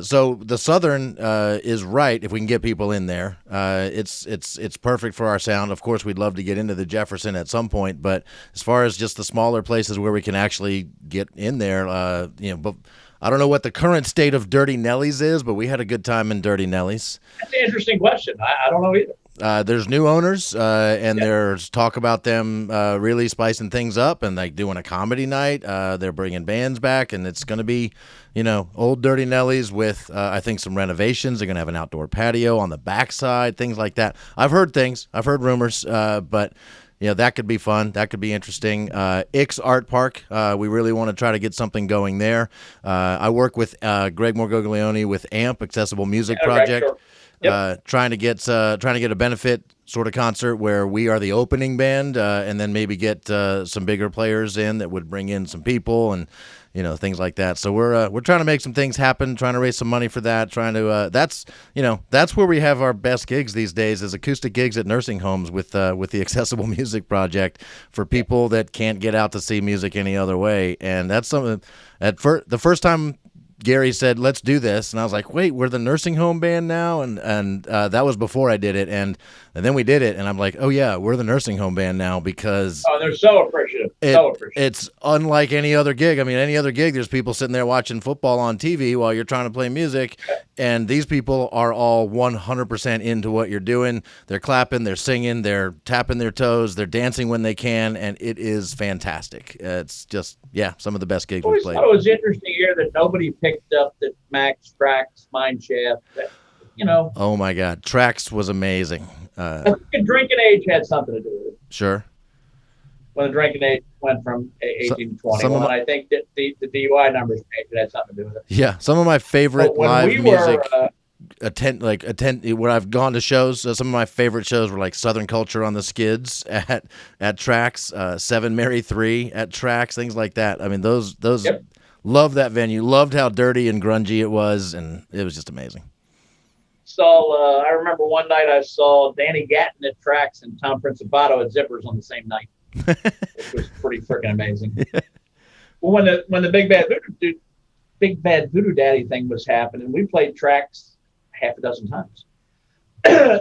So the Southern is right if we can get people in there. It's perfect for our sound. Of course, we'd love to get into the Jefferson at some point, but as far as just the smaller places where we can actually get in there, but I don't know what the current state of Dirty Nelly's is, but we had a good time in Dirty Nelly's. That's an interesting question. I don't know either. There's new owners, and there's talk about them really spicing things up and like doing a comedy night. They're bringing bands back, and it's going to be, old Dirty Nelly's with, I think, some renovations. They're going to have an outdoor patio on the backside, things like that. I've heard rumors, but that could be fun. That could be interesting. Ix Art Park. We really want to try to get something going there. I work with Greg Morgoglione with AMP, Accessible Music Project. Right, sure. Yep. Trying to get a benefit sort of concert where we are the opening band, and then maybe get some bigger players in that would bring in some people and things like that. So we're trying to make some things happen, trying to raise some money for that. Trying to that's where we have our best gigs these days, is acoustic gigs at nursing homes with the Accessible Music Project for people that can't get out to see music any other way. And that's something the first time Gary said, let's do this. And I was like, wait, we're the nursing home band now? And that was before I did it. And then we did it. And I'm like, oh, yeah, we're the nursing home band now because... Oh, they're so appreciative. It's unlike any other gig. I mean, any other gig, there's people sitting there watching football on TV while you're trying to play music. And these people are all 100% into what you're doing. They're clapping, they're singing, they're tapping their toes, they're dancing when they can, and it is fantastic. It's just, some of the best gigs we've played. It was interesting here that nobody picked up that Max Trax Mineshaft. Oh my God, Trax was amazing. I think drinking age had something to do with it. Sure. When the drinking age went from 18 to 21, I think that the DUI numbers had something to do with it. Yeah, some of my favorite live music. Where I've gone to shows. Some of my favorite shows were like Southern Culture on the Skids at Trax, 7 Mary 3 at Trax, things like that. I mean, those loved that venue. Loved how dirty and grungy it was, and it was just amazing. I remember one night I saw Danny Gatton at Trax and Tom Principato at Zippers on the same night, which was pretty freaking amazing. Well, when the Big Bad Voodoo Daddy thing was happening, we played Trax half a dozen times.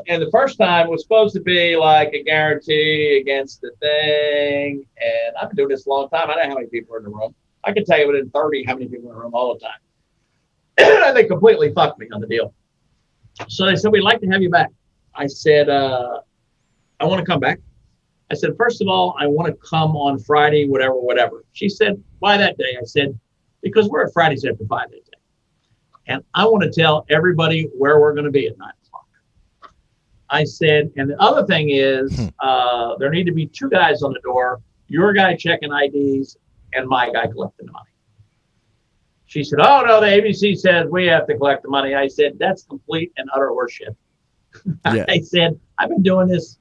And the first time was supposed to be like a guarantee against the thing. And I've been doing this a long time. I know how many people are in the room. I can tell you within 30 how many people are in the room all the time. And they completely fucked me on the deal. So they said, we'd like to have you back. I said, I want to come back. I said, first of all, I want to come on Friday, whatever. She said, why that day? I said, because we're at Fridays after 5 that day. And I want to tell everybody where we're going to be at 9 o'clock. I said, and the other thing is, there need to be 2 guys on the door, your guy checking IDs and my guy collecting the money. She said, oh, no, the ABC says we have to collect the money. I said, that's complete and utter horseshit. Yeah. I said, I've been doing this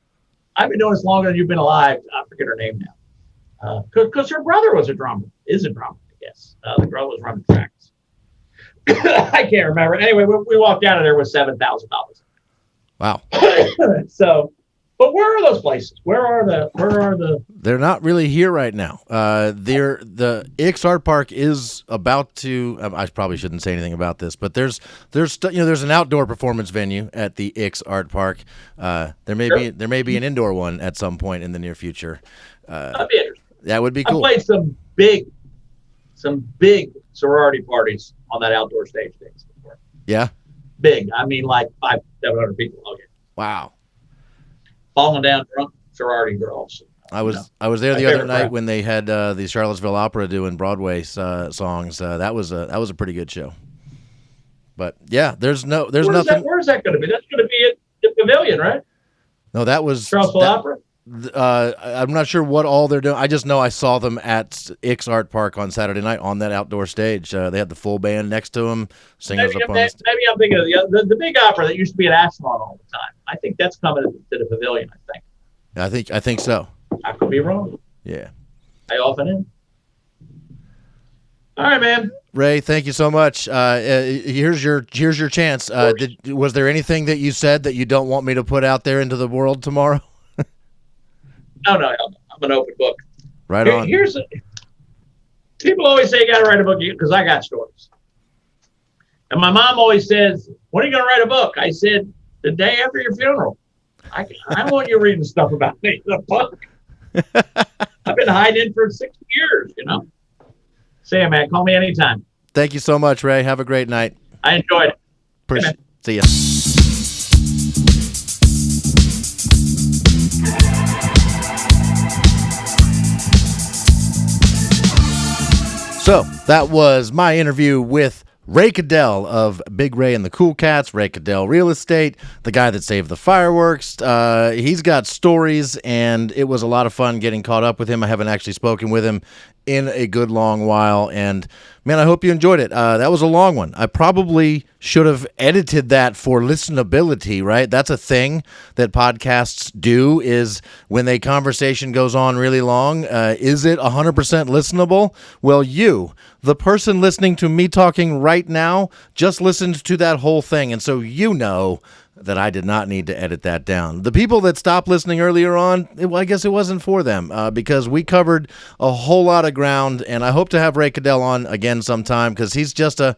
longer than you've been alive. I forget her name now. Because her brother is a drummer, I guess. The girl was running tracks. I can't remember. Anyway, we walked out of there with $7,000. Wow. So, but where are those places? Where are the? They're not really here right now. The Ix Art Park is about to. I probably shouldn't say anything about this, but there's an outdoor performance venue at the Ix Art Park. There may be an indoor one at some point in the near future. That'd be interesting. That would be cool. I played some big sorority parties on that outdoor stage days before. Yeah. Big. I mean, like 500-700 people. Okay. Wow. Falling down drunk sorority girls. I was there the other night when they had the Charlottesville Opera doing Broadway songs. That was a pretty good show. But yeah, there's nothing. Where's that going to be? That's going to be at the Pavilion, right? No, that was Charlottesville Opera. I'm not sure what all they're doing. I just know I saw them at Ix Art Park on Saturday night on that outdoor stage. They had the full band next to them, singers up on the stage. Maybe I'm thinking of the big opera that used to be at Ashland all the time. I think that's coming to the Pavilion, I think. I think so. I could be wrong. Yeah. I often am. All right, man. Ray, thank you so much. Here's your chance. Was there anything that you said that you don't want me to put out there into the world tomorrow? No, I'm an open book. Right on. People always say you got to write a book because I got stories. And my mom always says, when are you going to write a book? I said, the day after your funeral. I want you reading stuff about me in a book. I've been hiding for 60 years, Say it, man. Call me anytime. Thank you so much, Ray. Have a great night. I enjoyed it. Appreciate it. See ya. So that was my interview with Ray Caddell of Big Ray and the Kool Cats, Ray Caddell Real Estate, the guy that saved the fireworks. He's got stories, and it was a lot of fun getting caught up with him. I haven't actually spoken with him in a good long while, and man, I hope you enjoyed it. That was a long one. I probably should have edited that for listenability, right? That's a thing that podcasts do, is when a conversation goes on really long, is it 100% listenable? Well, the person listening to me talking right now, just listened to that whole thing, and so you know that I did not need to edit that down. The people that stopped listening earlier on, I guess it wasn't for them, because we covered a whole lot of ground, and I hope to have Ray Caddell on again sometime, because he's just a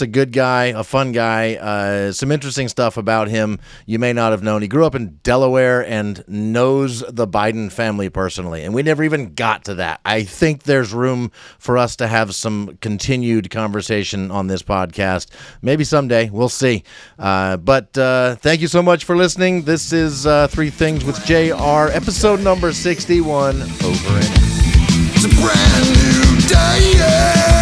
good guy, a fun guy, some interesting stuff about him you may not have known. He grew up in Delaware and knows the Biden family personally, and we never even got to that. I think there's room for us to have some continued conversation on this podcast. Maybe someday, we'll see. But thank you so much for listening. This is Three Things with JR, episode number 61. Over and out. It's a brand new day, yeah.